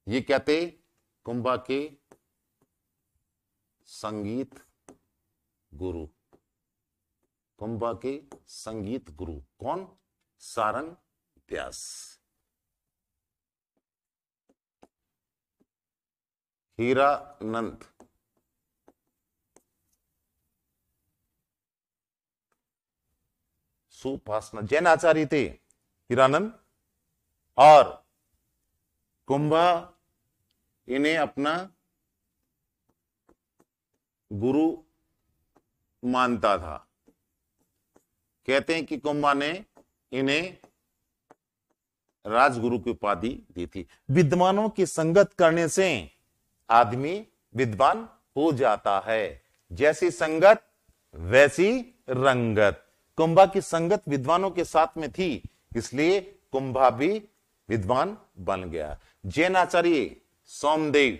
Speaker 1: ये कहते कुंभा के संगीत गुरु। कुंभा के संगीत गुरु कौन? सारंग व्यास। हीरानंद, सुपासना, जैन आचार्य थे हीरानंद, और कुंभा इन्हें अपना गुरु मानता था। कहते हैं कि कुंभा ने इन्हें राजगुरु की उपाधि दी थी। विद्वानों की संगत करने से आदमी विद्वान हो जाता है, जैसी संगत वैसी रंगत। कुंभा की संगत विद्वानों के साथ में थी, इसलिए कुंभा भी विद्वान बन गया। जैन आचार्य सोमदेव,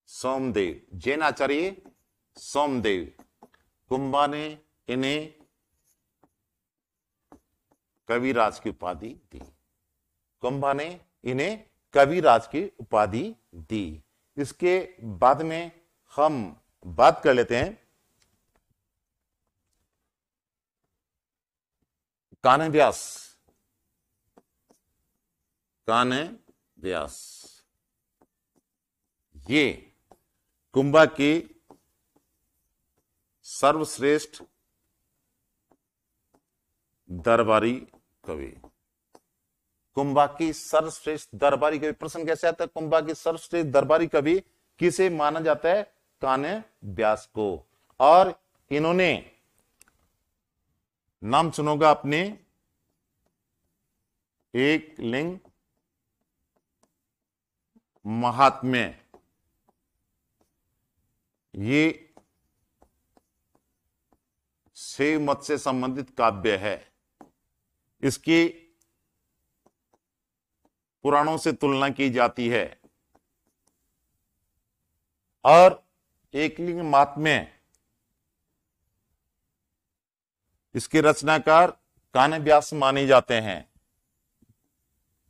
Speaker 1: सोमदेव, जैन आचार्य सोमदेव, कुंभा ने इन्हें कविराज की उपाधि दी। कुंभा ने इन्हें कविराज की उपाधि दी। इसके बाद में हम बात कर लेते हैं कान्ह व्यास। कान्ह व्यास ये कुंभा की सर्वश्रेष्ठ दरबारी कवि। कुंभा की सर्वश्रेष्ठ दरबारी कवि, प्रश्न कैसे आता है? कुंभा की सर्वश्रेष्ठ दरबारी कवि किसे माना जाता है? कान्ह व्यास को। और इन्होंने, नाम सुनोगा अपने, एक लिंग महात्म्य, ये शैव मत से संबंधित काव्य है। इसकी पुराणों से तुलना की जाती है। और एकलिंग महात्म्य, इसके रचनाकार कान्ह व्यास माने जाते हैं।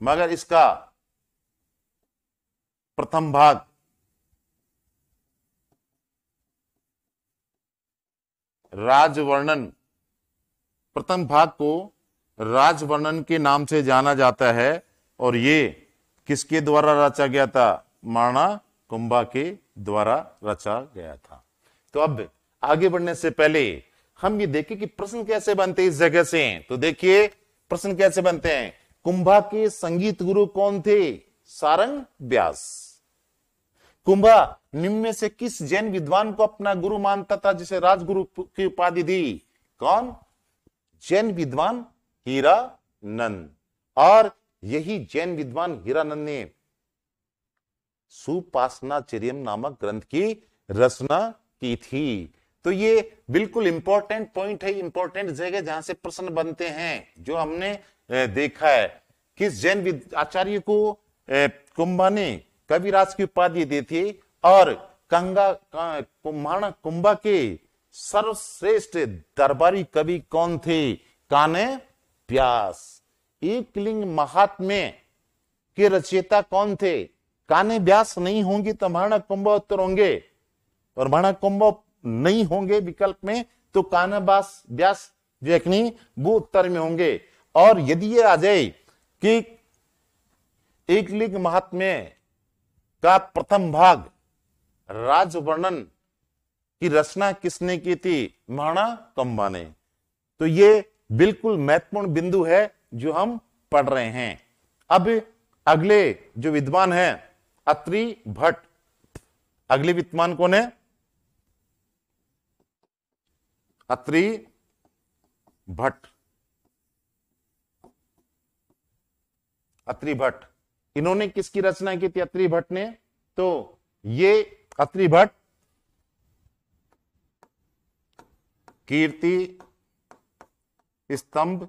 Speaker 1: मगर इसका प्रथम भाग राजवर्णन, प्रथम भाग को राजवर्णन के नाम से जाना जाता है। और ये किसके द्वारा रचा गया था? महाराणा कुंभा के द्वारा रचा गया था। तो अब आगे बढ़ने से पहले हम ये देखें कि प्रश्न कैसे बनते हैं इस जगह से। तो देखिए प्रश्न कैसे बनते हैं। कुंभा के संगीत गुरु कौन थे? सारंग व्यास। कुंभा निम्न में से किस जैन विद्वान को अपना गुरु मानता था, जिसे राजगुरु की उपाधि दी? कौन? जैन विद्वान हीरानंद। और यही जैन विद्वान हीरानंद ने सुपासनाचर्यम नामक ग्रंथ की रचना की थी। तो ये बिल्कुल इंपॉर्टेंट पॉइंट है, इंपॉर्टेंट जगह जहां से प्रश्न बनते हैं, जो हमने देखा है। किस जैन आचार्य को कुंभा ने कविराज की उपाधि दी थी? और महाराणा कुंभा के सर्वश्रेष्ठ दरबारी कवि कौन थे? कान्ह व्यास। एकलिंग महात्म्य के रचयिता कौन थे? कान्ह व्यास नहीं होंगे तो महाराणा कुंभा उत्तर होंगे, और महाराणा कुंभा नहीं होंगे विकल्प में तो कान्ह व्यास देखनी वो उत्तर में होंगे। और यदि ये आ जाए कि एकलिंग महात्म्य का प्रथम भाग राजवर्णन की रचना किसने की थी? महाराणा कुंभा ने। तो ये बिल्कुल महत्वपूर्ण बिंदु है जो हम पढ़ रहे हैं। अब अगले जो विद्वान हैं अत्रि भट्ट। अगले विद्वान कौन है? अत्रि भट्ट। अत्रि भट्ट, इन्होंने किसकी रचना की थी? अत्रि भट्ट ने। तो ये अत्रि भट्ट कीर्ति स्तंभ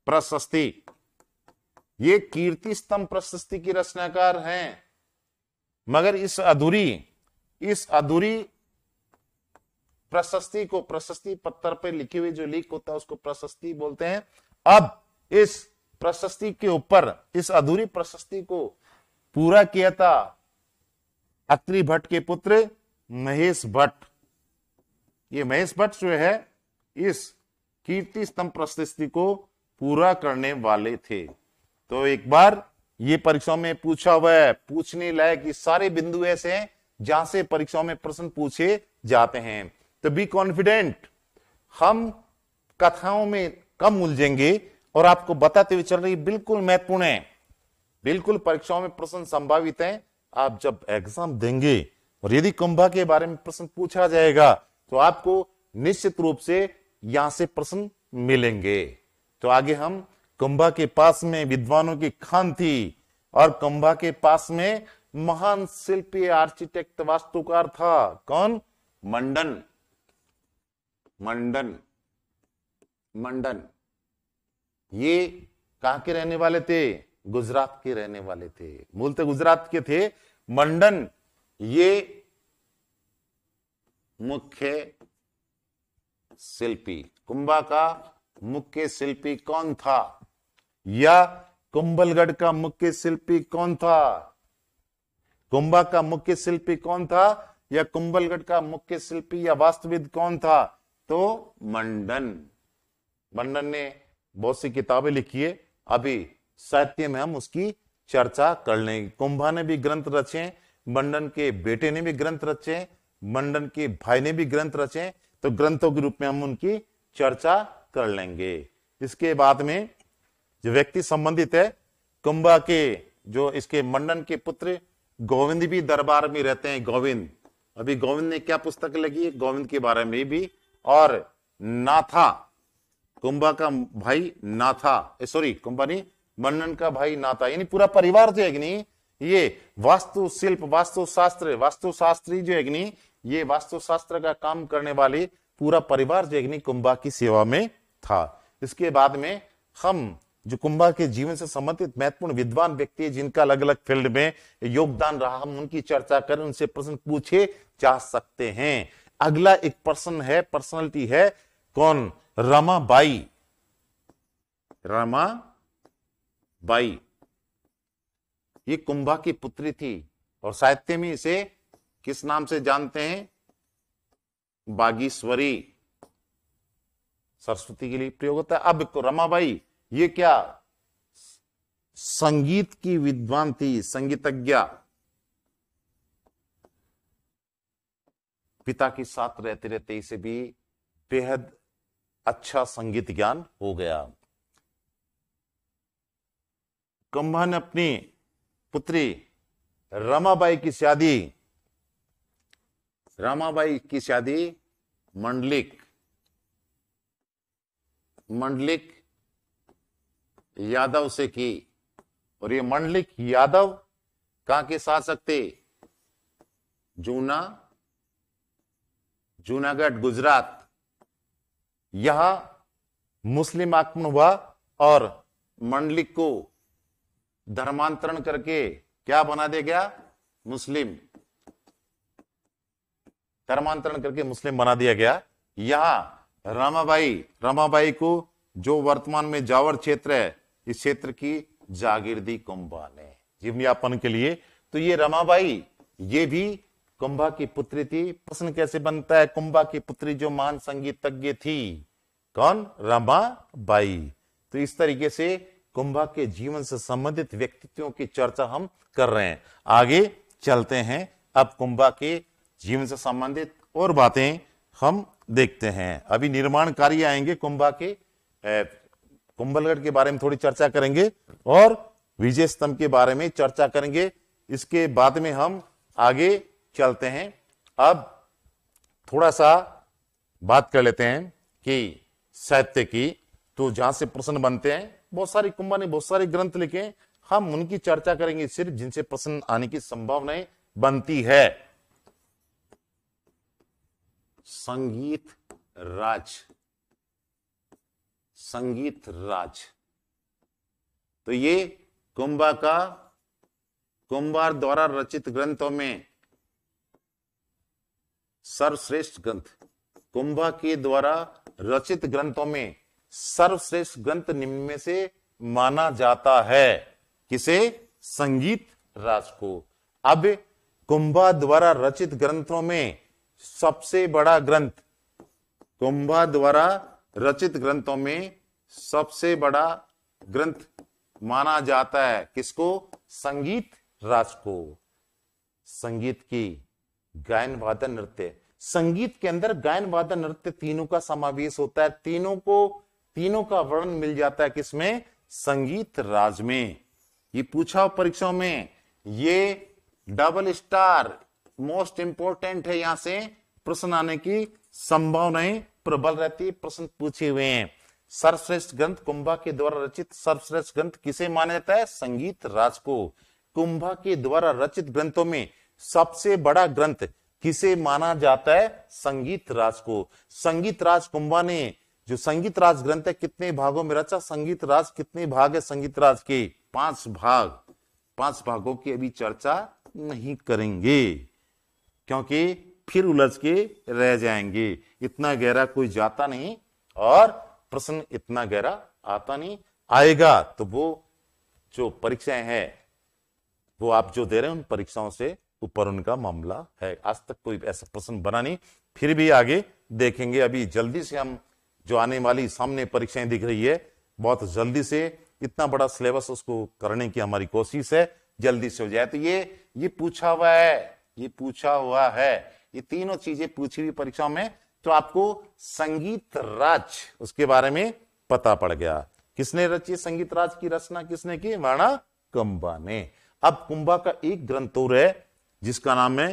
Speaker 1: प्रशस्ति, ये कीर्ति स्तंभ प्रशस्ति की रचनाकार हैं। मगर इस अधूरी प्रशस्ति को, प्रशस्ति पत्थर पर लिखी हुई जो लिख होता है उसको प्रशस्ति बोलते हैं। अब इस प्रशस्ति के ऊपर, इस अधूरी प्रशस्ति को पूरा किया था अत्रि भट्ट के पुत्र महेश भट्ट। ये महेश भट्ट जो है इस कीर्ति स्तंभ प्रशस्ति को पूरा करने वाले थे। तो एक बार ये परीक्षाओं में पूछा हुआ है, पूछने लायक ये सारे बिंदु ऐसे हैं जहां से परीक्षाओं में प्रश्न पूछे जाते हैं। तो बी कॉन्फिडेंट, हम कथाओं में कम उलझेंगे और आपको बताते हुए चल रही बिल्कुल महत्वपूर्ण है, बिल्कुल परीक्षाओं में प्रश्न संभावित है। आप जब एग्जाम देंगे और यदि कुंभा के बारे में प्रश्न पूछा जाएगा तो आपको निश्चित रूप से यहां से प्रश्न मिलेंगे। तो आगे हम कुंभा के पास में विद्वानों की खान थी और कुंभा के पास में महान शिल्पी आर्किटेक्ट वास्तुकार था। कौन? मंडन। मंडन मंडन ये कहां के रहने वाले थे? गुजरात के रहने वाले थे, मूलतः गुजरात के थे। मंडन ये मुख्य शिल्पी, कुंभा का मुख्य शिल्पी कौन था? या कुंभलगढ़ का मुख्य शिल्पी कौन था? कुंभा का मुख्य शिल्पी कौन था? या कुंभलगढ़ का मुख्य शिल्पी या वास्तुविद कौन था? तो मंडन। मंडन ने बहुत सी किताबें लिखी है, अभी साहित्य में हम उसकी चर्चा कर लेंगे। कुंभा ने भी ग्रंथ रचे, मंडन के बेटे ने भी ग्रंथ रचे, मंडन के भाई ने भी ग्रंथ रचे। तो ग्रंथों के रूप में हम उनकी चर्चा कर लेंगे। इसके बाद में जो व्यक्ति संबंधित है, कुंभा के जो इसके मंडन के पुत्र गोविंद भी दरबार में रहते हैं। गोविंद, अभी गोविंद ने क्या पुस्तक लगी है, गोविंद के बारे में भी। और नाथा, कुंभा का भाई नाथा, सॉरी कुंभा नहीं, मंडन का भाई नाथा, यानी पूरा परिवार जो है कि नहीं, ये वास्तुशिल्प, वास्तुशास्त्री जो है कि नहीं, ये वास्तुशास्त्र का काम करने वाले पूरा परिवार जो है कि नहीं, कुंभा की सेवा में था। इसके बाद में हम जो कुंभा के जीवन से संबंधित महत्वपूर्ण विद्वान व्यक्ति जिनका अलग अलग फील्ड में योगदान रहा, हम उनकी चर्चा करें, उनसे प्रश्न पूछे जा सकते हैं। अगला एक पर्सन है, पर्सनालिटी है, कौन? रमाबाई। रमाबाई ये कुंभा की पुत्री थी और साहित्य में इसे किस नाम से जानते हैं? बागीश्वरी। सरस्वती के लिए प्रयोग होता है। अब रमाबाई ये क्या? संगीत की विद्वान थी, संगीतज्ञ। पिता के साथ रहते रहते इसे भी बेहद अच्छा संगीत ज्ञान हो गया। कुंभा ने अपनी पुत्री रमाबाई की शादी मंडलिक यादव से की। और ये मंडलिक यादव कहां के शासक थे? जूनागढ़, गुजरात। यहां मुस्लिम आक्रमण हुआ और मंडलिक को धर्मांतरण करके क्या बना दिया गया? मुस्लिम। धर्मांतरण करके मुस्लिम बना दिया गया। यहां रमाबाई को जो वर्तमान में जावर क्षेत्र है, इस क्षेत्र की जागीर दी कुंभा ने जीवन यापन के लिए। तो ये रमाबाई ये भी कुंभा की पुत्री थी। प्रश्न कैसे बनता है? कुंभा की पुत्री जो महान संगीतज्ञ थी, कौन? रमाबाई। तो इस तरीके से कुंभा के जीवन से संबंधित व्यक्तित्वों की चर्चा हम कर रहे हैं। आगे चलते हैं, अब कुंभा के जीवन से संबंधित और बातें हम देखते हैं। अभी निर्माण कार्य आएंगे कुंभा के, कुंभलगढ़ के बारे में थोड़ी चर्चा करेंगे और विजय स्तंभ के बारे में चर्चा करेंगे। इसके बाद में हम आगे चलते हैं। अब थोड़ा सा बात कर लेते हैं कि साहित्य की, तो जहां से प्रश्न बनते हैं, बहुत सारी कुंभा ने बहुत सारे ग्रंथ लिखे, हम उनकी चर्चा करेंगे सिर्फ जिनसे प्रश्न आने की संभावनाएं बनती है। संगीत राज, तो ये कुंभार द्वारा रचित ग्रंथों में सर्वश्रेष्ठ ग्रंथ, कुंभा के द्वारा रचित ग्रंथों में सर्वश्रेष्ठ ग्रंथ निम्न में से माना जाता है। किसे? संगीत राज को। अब कुंभा द्वारा रचित ग्रंथों में सबसे बड़ा ग्रंथ, कुंभा द्वारा रचित ग्रंथों में सबसे बड़ा ग्रंथ माना जाता है किसको? संगीत राज को। संगीत की गायन वादन नृत्य, संगीत के अंदर गायन वादन नृत्य तीनों का समावेश होता है। तीनों का वर्णन मिल जाता है किसमें? संगीत राज में। ये पूछा परीक्षाओं में, ये डबल स्टार मोस्ट इंपोर्टेंट है, यहां से प्रश्न आने की संभावनाएं प्रबल रहती है। प्रश्न पूछे हुए हैं। सर्वश्रेष्ठ ग्रंथ, कुंभा के द्वारा रचित सर्वश्रेष्ठ ग्रंथ किसे माना जाता है? संगीत राज को। कुंभा के द्वारा रचित ग्रंथों में सबसे बड़ा ग्रंथ किसे माना जाता है? संगीत राज को। संगीत राज कुंभा ने जो संगीत राज ग्रंथ है कितने भागों में रचा? संगीत राज कितने भाग है संगीत राज के? 5 भाग। 5 भागों की अभी चर्चा नहीं करेंगे क्योंकि फिर उलझ के रह जाएंगे। इतना गहरा कोई जाता नहीं और प्रश्न इतना गहरा आता नहीं। आएगा तो वो जो परीक्षाएं हैं वो आप जो दे रहे हैं उन परीक्षाओं से ऊपर उनका मामला है। आज तक कोई ऐसा प्रश्न बना नहीं, फिर भी आगे देखेंगे। अभी जल्दी से हम जो आने वाली सामने परीक्षाएं दिख रही है, बहुत जल्दी से इतना बड़ा सिलेबस उसको करने की हमारी कोशिश है, जल्दी से हो जाए। तो ये पूछा हुआ है, ये तीनों चीजें पूछी हुई परीक्षाओं में तो आपको संगीत राज उसके बारे में पता पड़ गया। किसने रची संगीत राज की रचना, किसने की? माणा कुंभा ने। अब कुंभा का एक ग्रंथ और है जिसका नाम है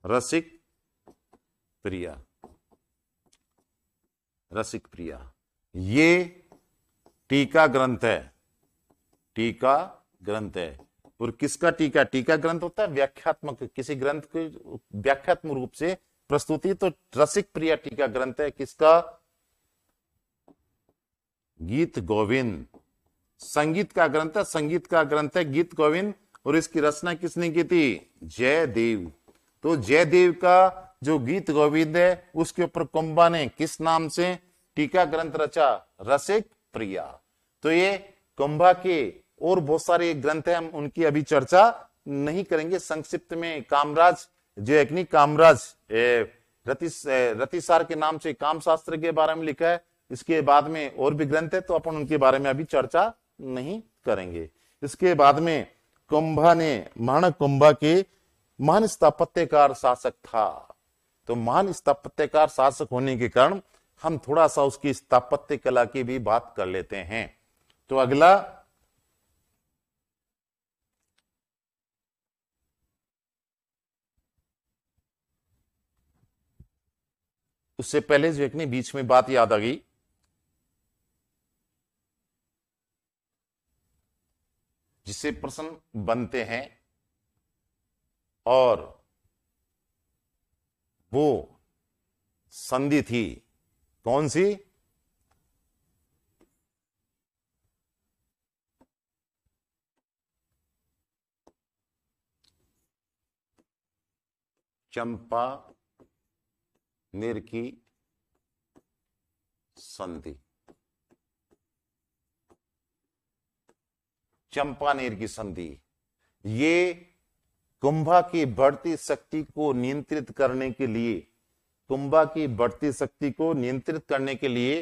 Speaker 1: रसिक प्रिया। रसिक प्रिया ये टीका ग्रंथ है, टीका ग्रंथ है। और किसका टीका? टीका ग्रंथ होता है व्याख्यात्मक, किसी ग्रंथ के व्याख्यात्मक रूप से प्रस्तुति। तो रसिक प्रिया टीका ग्रंथ है किसका? गीत गोविंद। संगीत का ग्रंथ है, संगीत का ग्रंथ है गीत गोविंद। और इसकी रचना किसने की थी? जयदेव। तो जयदेव का जो गीत गोविंद है उसके ऊपर कुंभा ने किस नाम से टीका ग्रंथ रचा? रसिक प्रिया। तो ये कुंभा के और बहुत सारे ग्रंथ हैं, हम उनकी अभी चर्चा नहीं करेंगे। संक्षिप्त में कामराज जो अग्नि कामराज रतिसार के नाम से काम शास्त्र के बारे में लिखा है। इसके बाद में और भी ग्रंथ है तो अपन उनके बारे में अभी चर्चा नहीं करेंगे। इसके बाद में कुंभा ने, माणक कुंभा के महान स्थापत्यकार शासक था। तो महान स्थापत्यकार शासक होने के कारण हम थोड़ा सा उसकी स्थापत्य कला की भी बात कर लेते हैं। तो अगला उससे पहले जो एक ने बीच में बात याद आ गई, जिससे प्रश्न बनते हैं और वो संधि थी कौन सी? चंपा नेर की संधि। चंपानेर की संधि ये कुंभा की बढ़ती शक्ति को नियंत्रित करने के लिए, कुंभा की बढ़ती शक्ति को नियंत्रित करने के लिए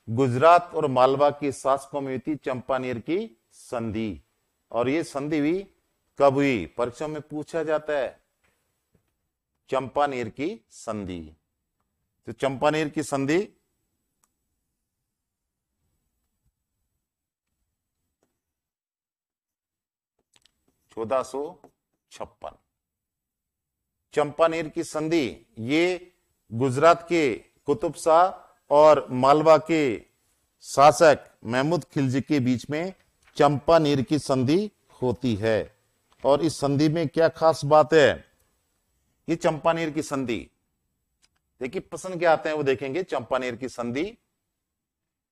Speaker 1: गुजरात और मालवा के शासकों में थी चंपानेर की संधि। और ये संधि भी कब हुई? परीक्षा में पूछा जाता है चंपानेर की संधि। तो चंपानेर की संधि 1456। चंपानेर की संधि ये गुजरात के कुतुब शाह और मालवा के शासक महमूद खिलजी के बीच में चंपानेर की संधि होती है। और इस संधि में क्या खास बात है? ये चंपानेर की संधि, देखिए प्रश्न क्या आते हैं वो देखेंगे। चंपानेर की संधि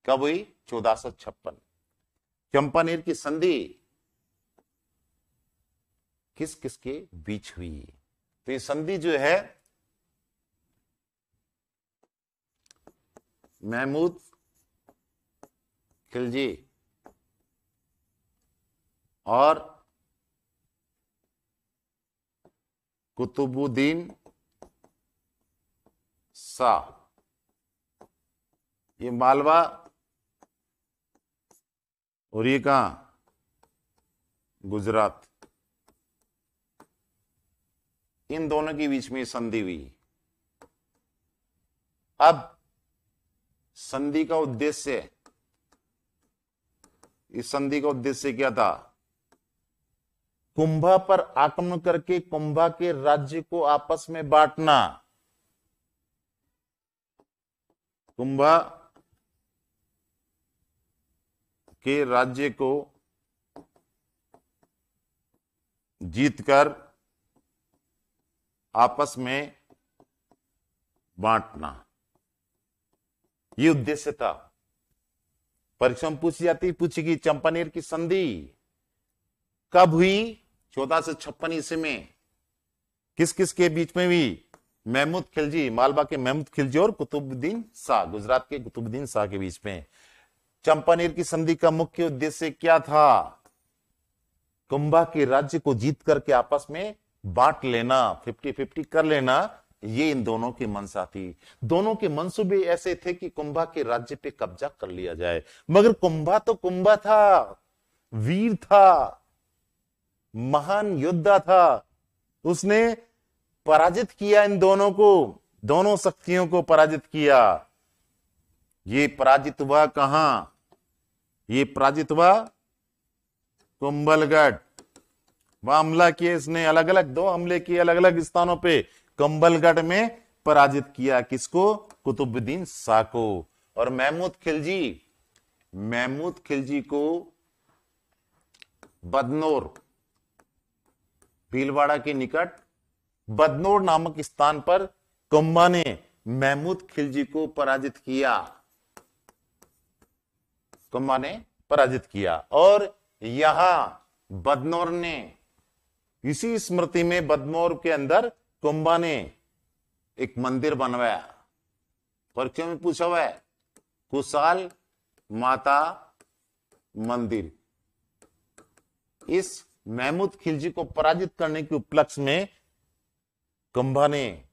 Speaker 1: कब हुई? 1456। चंपानेर की संधि किस किस के बीच हुई? तो ये संधि जो है महमूद खिलजी और कुतुबुद्दीन शाह, ये मालवा और ये कहां? गुजरात। इन दोनों के बीच में संधि हुई। अब संधि का उद्देश्य, इस संधि का उद्देश्य क्या था? कुंभा पर आक्रमण करके कुंभा के राज्य को आपस में बांटना। कुंभा के राज्य को जीतकर आपस में बांटना, ये उद्देश्य था। परीक्षा में पूछी जाती, पूछेगी चंपानेर की संधि कब हुई? 1456 ईस्वी में। किस किस के बीच में हुई? महमूद खिलजी, मालवा के महमूद खिलजी और कुतुबुद्दीन शाह, गुजरात के कुतुबुद्दीन शाह के बीच में। चंपानेर की संधि का मुख्य उद्देश्य क्या था? कुंभा के राज्य को जीत करके आपस में बांट लेना, 50-50 कर लेना, ये इन दोनों की मंशा थी। दोनों के मंसूबे ऐसे थे कि कुंभा के राज्य पे कब्जा कर लिया जाए। मगर कुंभा तो कुंभा था, वीर था, महान योद्धा था। उसने पराजित किया इन दोनों को। दोनों शक्तियों को पराजित किया। ये पराजित हुआ कहां? ये पराजित हुआ कुंभलगढ़। वह हमला किए इसने, अलग अलग 2 हमले किए अलग अलग स्थानों पे। कुंभलगढ़ में पराजित किया किसको? कुतुबुद्दीन शाह को। और महमूद खिलजी को बदनौर, भीलवाड़ा के निकट बदनौर नामक स्थान पर कुंभा ने महमूद खिलजी को पराजित किया। कुंभा ने पराजित किया। और यहां बदनौर ने, इसी स्मृति में बदनौर के अंदर कुंभा ने एक मंदिर बनवाया। परीक्षा में पूछा हुआ है, कुशाल माता मंदिर। इस महमूद खिलजी को पराजित करने के उपलक्ष्य में कुंभा ने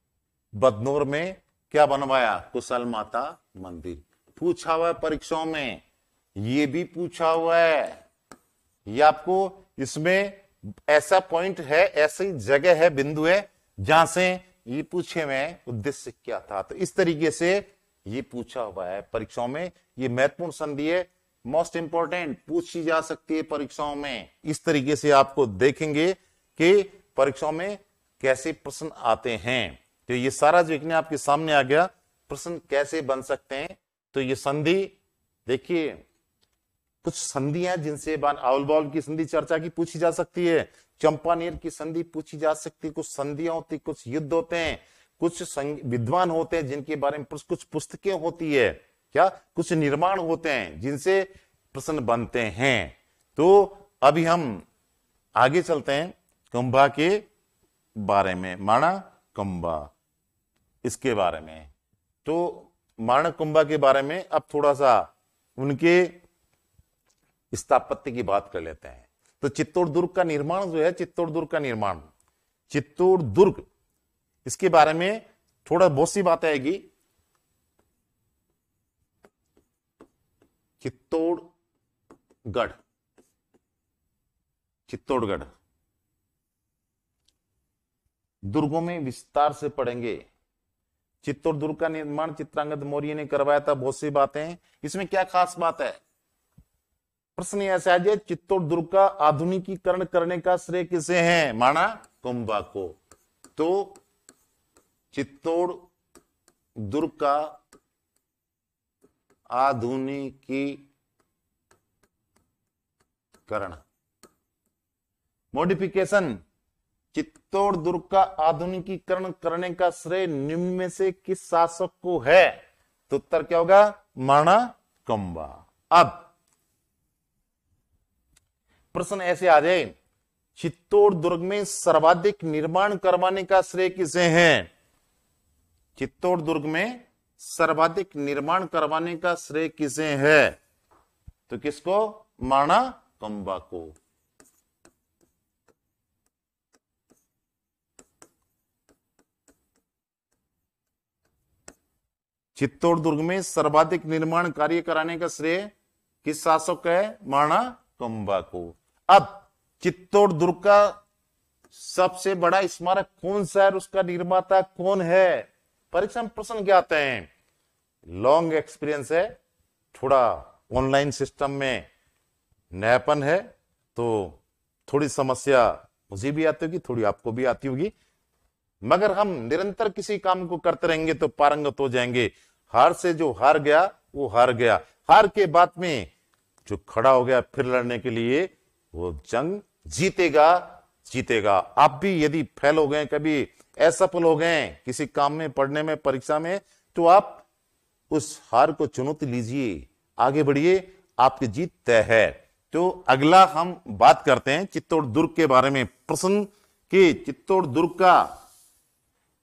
Speaker 1: बदनौर में क्या बनवाया? कुशल माता मंदिर। पूछा हुआ है परीक्षाओं में, ये भी पूछा हुआ है। ये आपको इसमें ऐसा पॉइंट है, ऐसी जगह है, बिंदु है जहां से ये पूछे हुए उद्देश्य क्या था। तो इस तरीके से ये पूछा हुआ है परीक्षाओं में। ये महत्वपूर्ण संधि है, मोस्ट इंपॉर्टेंट, पूछी जा सकती है परीक्षाओं में। इस तरीके से आपको देखेंगे कि परीक्षाओं में कैसे प्रश्न आते हैं। तो ये सारा जो इतने आपके सामने आ गया, प्रश्न कैसे बन सकते हैं। तो ये संधि देखिए, कुछ संधियां जिनसे आउल बाउल की संधि चर्चा की पूछी जा सकती है, चंपानेर की संधि पूछी जा सकती है, कुछ संधियां होती, कुछ युद्ध होते हैं, कुछ विद्वान होते हैं जिनके बारे में कुछ पुस्तकें होती है, क्या कुछ निर्माण होते हैं जिनसे प्रश्न बनते हैं। तो अभी हम आगे चलते हैं कुंभा के बारे में, माणा कुंभा, इसके बारे में। तो माणा कुंभा के बारे में अब थोड़ा सा उनके स्थापत्य की बात कर लेते हैं। तो चित्तौड़ दुर्ग का निर्माण जो है, चित्तौड़ दुर्ग, इसके बारे में थोड़ा बहुत सी बात आएगी। चित्तौड़गढ़ दुर्गों में विस्तार से पढ़ेंगे। चित्तौड़ दुर्ग का निर्माण चित्रांगद मौर्य ने करवाया था, बहुत सी बातें हैं। इसमें क्या खास बात है? प्रश्न ऐसा है, चित्तौड़ दुर्ग का आधुनिकीकरण करने का श्रेय किसे है? माणा कुंभा को। तो चित्तौड़ दुर्ग का आधुनिकीकरण, मॉडिफिकेशन, चित्तौड़ दुर्ग का आधुनिकीकरण करने का श्रेय निम्न में से किस शासक को है? तो उत्तर क्या होगा? माणा कुंभा। अब प्रश्न ऐसे आ जाए, चित्तौड़ दुर्ग में सर्वाधिक निर्माण करवाने का श्रेय किसे है? चित्तौड़ दुर्ग में सर्वाधिक निर्माण करवाने का श्रेय किसे है? तो किसको? माणा कुंभा को। चित्तौड़ दुर्ग में सर्वाधिक निर्माण कार्य कराने का श्रेय किस शासक है? माणा कुंभा को। अब चित्तौड़ दुर्ग का सबसे बड़ा स्मारक कौन सा है, उसका निर्माता कौन है? परीक्षा में प्रश्न क्या आते हैं? लॉन्ग एक्सपीरियंस है, थोड़ा ऑनलाइन सिस्टम में नयापन है, तो थोड़ी समस्या मुझे भी आती होगी, थोड़ी आपको भी आती होगी, मगर हम निरंतर किसी काम को करते रहेंगे तो पारंगत हो जाएंगे। हार से जो हार गया वो हार गया, हार के बाद में जो खड़ा हो गया फिर लड़ने के लिए, वो जंग जीतेगा। आप भी यदि फेल हो गए, कभी असफल हो गए किसी काम में, पढ़ने में, परीक्षा में, तो आप उस हार को चुनौती लीजिए, आगे बढ़िए, आपकी जीत तय है। तो अगला हम बात करते हैं चित्तौड़ दुर्ग के बारे में। प्रश्न कि चित्तौड़ दुर्ग का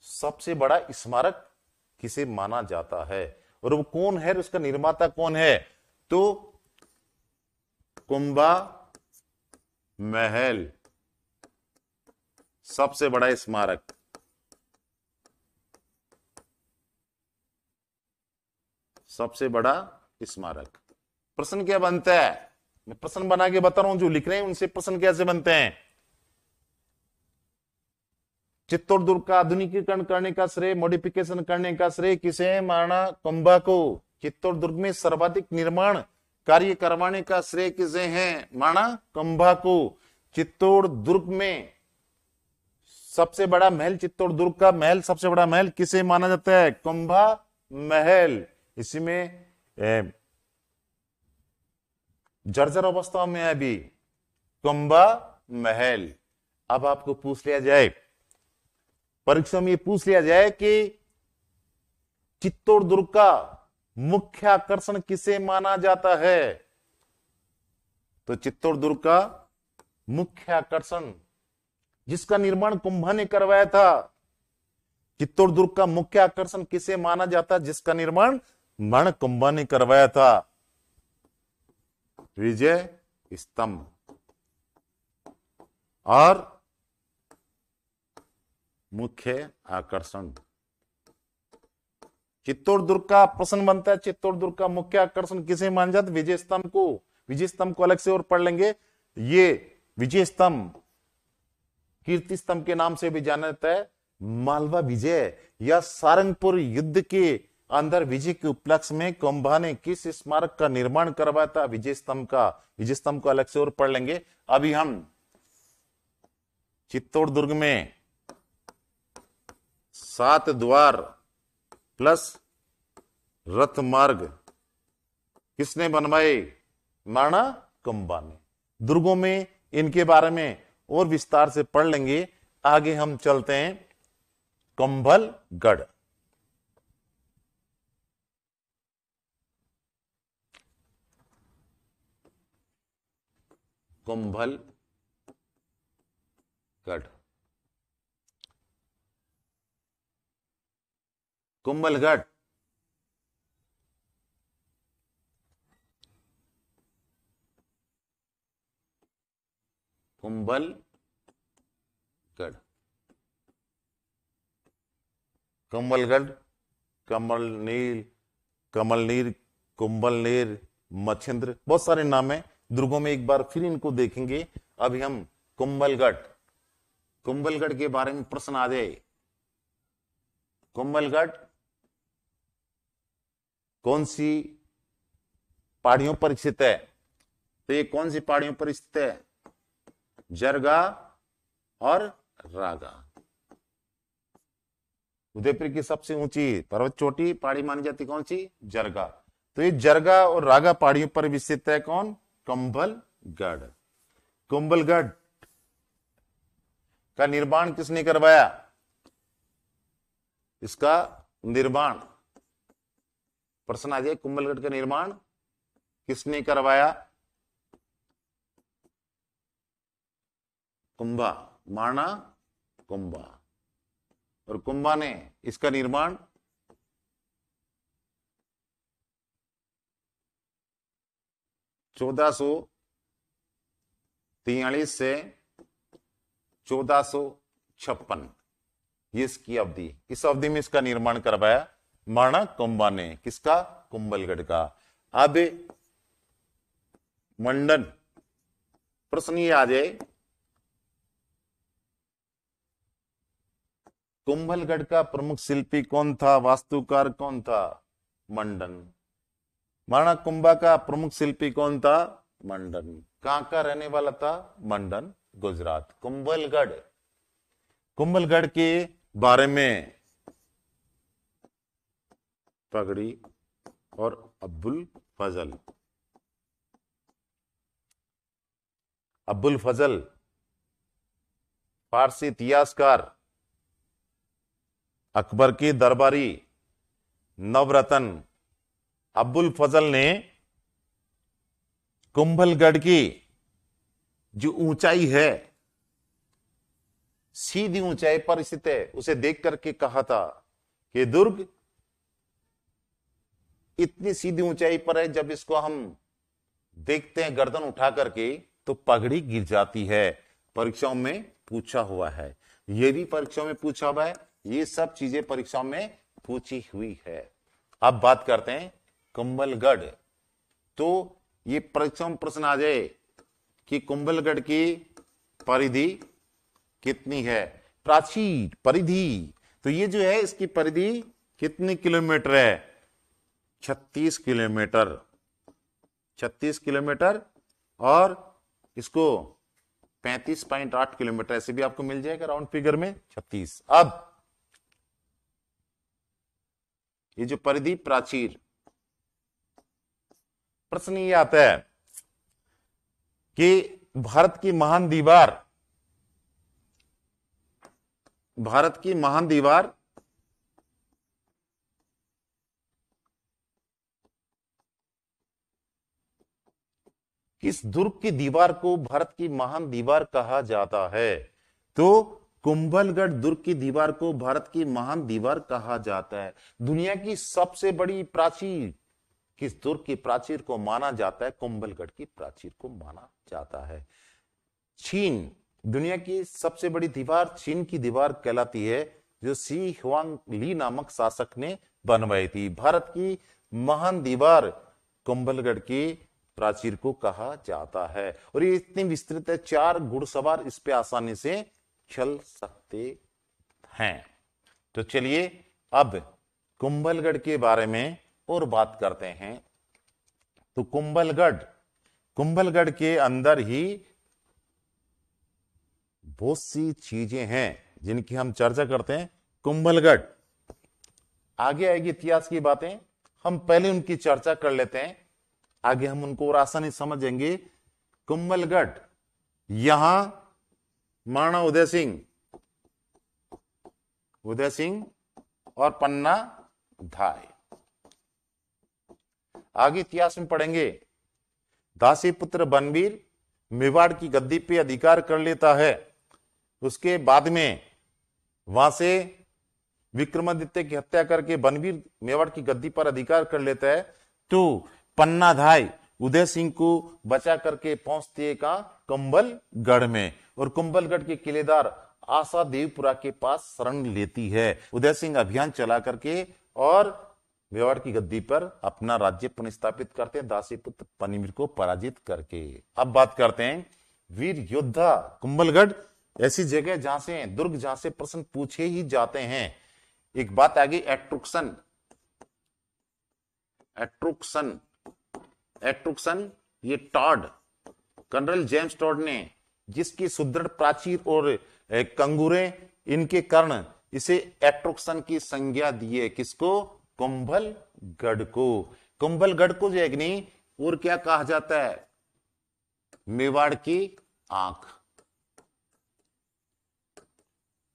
Speaker 1: सबसे बड़ा स्मारक किसे माना जाता है और वो कौन है, उसका निर्माता कौन है? तो कुंभा महल सबसे बड़ा स्मारक, सबसे बड़ा स्मारक। प्रश्न क्या बनता है? मैं प्रश्न बना के बता रहा हूं, जो लिख रहे हैं उनसे प्रश्न कैसे बनते हैं। चित्तौड़ दुर्ग का आधुनिकीकरण करने का श्रेय, मॉडिफिकेशन करने का श्रेय किसे है? महाराणा कुंभा को। चित्तौड़ दुर्ग में सर्वाधिक निर्माण कार्य करवाने का श्रेय किसे है? महाराणा कुंभा को। चित्तौड़ दुर्ग में सबसे बड़ा महल, चित्तौड़ दुर्ग का महल, सबसे बड़ा महल किसे माना जाता है? कुंभा महल। इसी में जर्जर अवस्था में है अभी कुंभा महल। अब आपको पूछ लिया जाए, परीक्षा में पूछ लिया जाए कि चित्तौड़ दुर्ग का मुख्य आकर्षण किसे माना जाता है? तो चित्तौड़ दुर्ग का मुख्य आकर्षण जिसका निर्माण कुंभा ने करवाया था, चित्तौड़ दुर्ग का मुख्य आकर्षण किसे माना जाता, जिसका निर्माण महाराणा कुंभा ने करवाया था? विजय स्तंभ। और मुख्य आकर्षण, चित्तौड़ दुर्ग का प्रश्न बनता है, चित्तौड़ दुर्ग का मुख्य आकर्षण किसे माना जाता? विजय स्तंभ को। विजय स्तंभ को अलग से और पढ़ लेंगे। ये विजय स्तंभ कीर्ति स्तंभ के नाम से भी जाना जाता है। मालवा विजय या सारंगपुर युद्ध के अंदर विजय के उपलक्ष्य में कुंभा ने किस स्मारक का निर्माण करवाया था? विजय स्तंभ का। विजय स्तंभ को अलग से और पढ़ लेंगे। अभी हम चित्तौड़ दुर्ग में 7 द्वार प्लस रथ मार्ग किसने बनवाए? महाराणा कुंभा ने। दुर्गों में इनके बारे में और विस्तार से पढ़ लेंगे। आगे हम चलते हैं कुंभलगढ़। कुंभलगढ़, कुंभलगढ़ कुंभलगढ़, कुंभलगढ़, कमलनील, कमलनीर, कुंभलनेर, मच्छिंद्र, बहुत सारे नाम है दुर्गों में। एक बार फिर इनको देखेंगे। अभी हम कुंभलगढ़, कुंभलगढ़ के बारे में प्रश्न आ जाए। कुंभलगढ़ कौन सी पहाड़ियों पर स्थित है? तो ये कौन सी पहाड़ियों पर स्थित है? जरगा और रागा। उदयपुर की सबसे ऊंची पर्वत चोटी पहाड़ी मानी जाती कौन सी? जरगा। तो ये जरगा और रागा पहाड़ियों पर भी स्थित है कौन? कुंभलगढ़। कुंभलगढ़ का निर्माण किसने करवाया? इसका निर्माण प्रश्न आ जाए, कुंभलगढ़ का निर्माण किसने करवाया? कुंभा, महाराणा कुंभा। और कुंभा ने इसका निर्माण 1443 से 1456 ये इसकी अवधि, इस अवधि में इसका निर्माण करवाया महाराणा कुंभा ने। किसका? कुंभलगढ़ का। अब मंडन प्रश्न ये आ जाए, कुंभलगढ़ का प्रमुख शिल्पी कौन था? वास्तुकार कौन था? मंडन। महाराणा कुंभा का प्रमुख शिल्पी कौन था? मंडन। कहां का रहने वाला था? मंडन, गुजरात। कुंभलगढ़, कुंभलगढ़ के बारे में पगड़ी और अब्बुल फजल, अब्बुल फजल फारसी इतिहासकार, अकबर के दरबारी नवरत्न अब्बुल फजल ने कुंभलगढ़ की जो ऊंचाई है, सीधी ऊंचाई पर स्थित है, उसे देख करके कहा था कि दुर्ग इतनी सीधी ऊंचाई पर है, जब इसको हम देखते हैं गर्दन उठा करके तो पगड़ी गिर जाती है। परीक्षाओं में पूछा हुआ है, ये भी परीक्षाओं में पूछा हुआ है, ये सब चीजें परीक्षाओं में पूछी हुई है। अब बात करते हैं कुंभलगढ़। तो ये परीक्षाओं में प्रश्न आ जाए कि कुंभलगढ़ की परिधि कितनी है? प्राचीर परिधि, तो ये जो है इसकी परिधि कितनी किलोमीटर है? 36 किलोमीटर। 36 किलोमीटर और इसको 35.8 किलोमीटर, ऐसे भी आपको मिल जाएगा राउंड फिगर में 36। अब ये जो परिधि प्राचीर, प्रश्न ये आता है कि भारत की महान दीवार, भारत की महान दीवार किस दुर्ग की दीवार को भारत की महान दीवार कहा जाता है? तो कुंभलगढ़ दुर्ग की दीवार को भारत की महान दीवार कहा जाता है। दुनिया की सबसे बड़ी प्राचीर किस दुर्ग की प्राचीर को माना जाता है? कुंभलगढ़ की प्राचीर को माना जाता है। चीन, दुनिया की सबसे बड़ी दीवार चीन की दीवार कहलाती है, जो सी हुआंग ली नामक शासक ने बनवाई थी। भारत की महान दीवार कुंभलगढ़ की प्राचीर को कहा जाता है। और ये इतनी विस्तृत है, 4 घुड़सवार इस पे आसानी से चल सकते हैं। तो चलिए अब कुंभलगढ़ के बारे में और बात करते हैं। तो कुंभलगढ़ के अंदर ही बहुत सी चीजें हैं जिनकी हम चर्चा करते हैं। कुंभलगढ़, आगे आएगी इतिहास की बातें, हम पहले उनकी चर्चा कर लेते हैं, आगे हम उनको और आसानी समझेंगे। कुंभलगढ़, यहां महाराणा उदय सिंह और पन्ना धाय। आगे इतिहास में पढ़ेंगे, दासीपुत्र बनवीर मेवाड़ की गद्दी पे अधिकार कर लेता है। उसके बाद में वहां से विक्रमादित्य की हत्या करके बनवीर मेवाड़ की गद्दी पर अधिकार कर लेता है। तो पन्नाधाय उदय सिंह को बचा करके पहुंचती है कहां? कुंभलगढ़ में। और कुंभलगढ़ के किलेदार आशा देवपुरा के पास शरण लेती है। उदय सिंह अभियान चला करके और मेवाड़ की गद्दी पर अपना राज्य पुनर्स्थापित करते हैं, दासीपुत्र पन्नीवीर को पराजित करके। अब बात करते हैं वीर योद्धा। कुंभलगढ़ ऐसी जगह जहां से दुर्ग, जहां से प्रश्न पूछे ही जाते हैं। एक बात आ गई, एट्रुक्सन, ये टॉड, कर्नल जेम्स टॉड ने, जिसकी सुदृढ़ प्राचीर और कंगूरे, इनके कारण इसे एट्रुक्सन की संज्ञा दी है। किसको? कुंभलगढ़ को। कुंभलगढ़ को जो अग्नि और क्या कहा जाता है? मेवाड़ की आंख।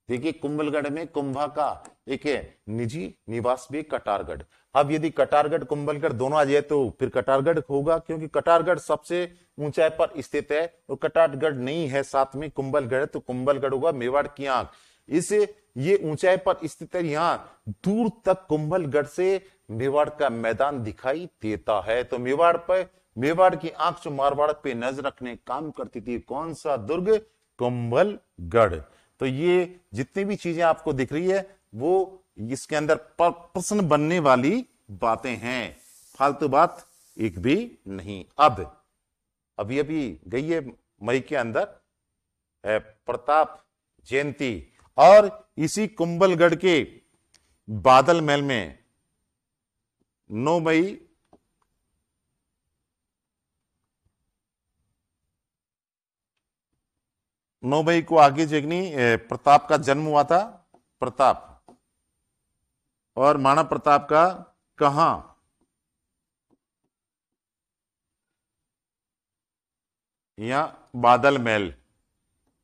Speaker 1: देखिए कुंभलगढ़ में कुंभा का एक निजी निवास भी कटारगढ़। अब यदि कटारगढ़ कुंभलगढ़ दोनों आ जाए तो फिर कटारगढ़ होगा, क्योंकि कटारगढ़ सबसे ऊंचाई पर स्थित है और कटारगढ़ नहीं है साथ में कुंभलगढ़, तो कुंभलगढ़ होगा मेवाड़ की आंख। इसे ये ऊंचाई पर स्थित है, यहां दूर तक कुंभलगढ़ से मेवाड़ का मैदान दिखाई देता है। तो मेवाड़ की आंख जो मारवाड़ पे नजर रखने काम करती थी, कौन सा दुर्ग? कुंभलगढ़। तो ये जितनी भी चीजें आपको दिख रही है वो इसके अंदर प्रश्न बनने वाली बातें हैं, फालतू बात एक भी नहीं। अब अभी गई है मई के अंदर प्रताप जयंती, और इसी कुंभलगढ़ के बादल महल में 9 मई को आगे जगनी प्रताप का जन्म हुआ था। प्रताप और महाराणा प्रताप का कहां? यहां बादल महल,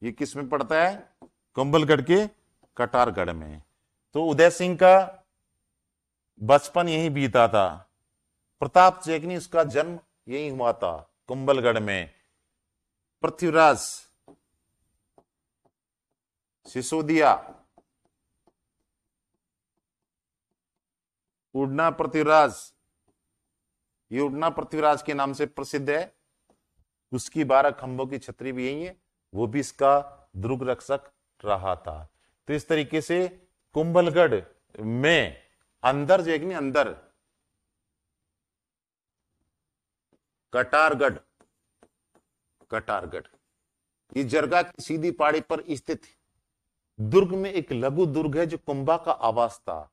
Speaker 1: ये किस में पड़ता है? कुंभलगढ़ के कटारगढ़ में। तो उदय सिंह का बचपन यहीं बीता था। प्रताप जैगनी, उसका जन्म यहीं हुआ था कुंभलगढ़ में। पृथ्वीराज सिसोदिया, उड़ना पृथ्वीराज, ये उड़ना पृथ्वीराज के नाम से प्रसिद्ध है। उसकी 12 खंभों की छतरी भी यही है, वो भी इसका दुर्ग रक्षक रहा था। तो इस तरीके से कुंभलगढ़ में अंदर जैगनी, अंदर कटारगढ़, ये जरगा की सीधी पहाड़ी पर स्थित दुर्ग में एक लघु दुर्ग है जो कुंभा का आवास था।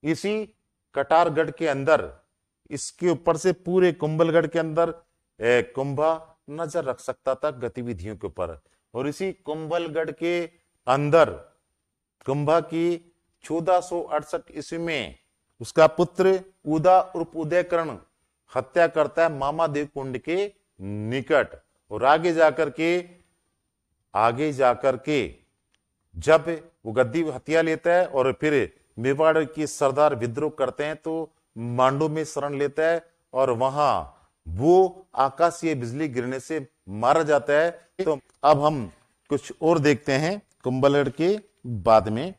Speaker 1: इसी कटारगढ़ के अंदर, इसके ऊपर से पूरे कुंभलगढ़ के अंदर कुंभा नजर रख सकता था गतिविधियों के ऊपर। और इसी कुंभलगढ़ के अंदर कुंभा की 1468 ईस्वी में उसका पुत्र उदा उर्फ उदयकर्ण हत्या करता है मामादेव कुंड के निकट। और आगे जाकर के जब वो गद्दी हत्या लेता है और फिर मेवाड़ के सरदार विद्रोह करते हैं तो मांडू में शरण लेता है और वहां वो आकाशीय बिजली गिरने से मारा जाता है। तो अब हम कुछ और देखते हैं कुंभलगढ़ के बाद में।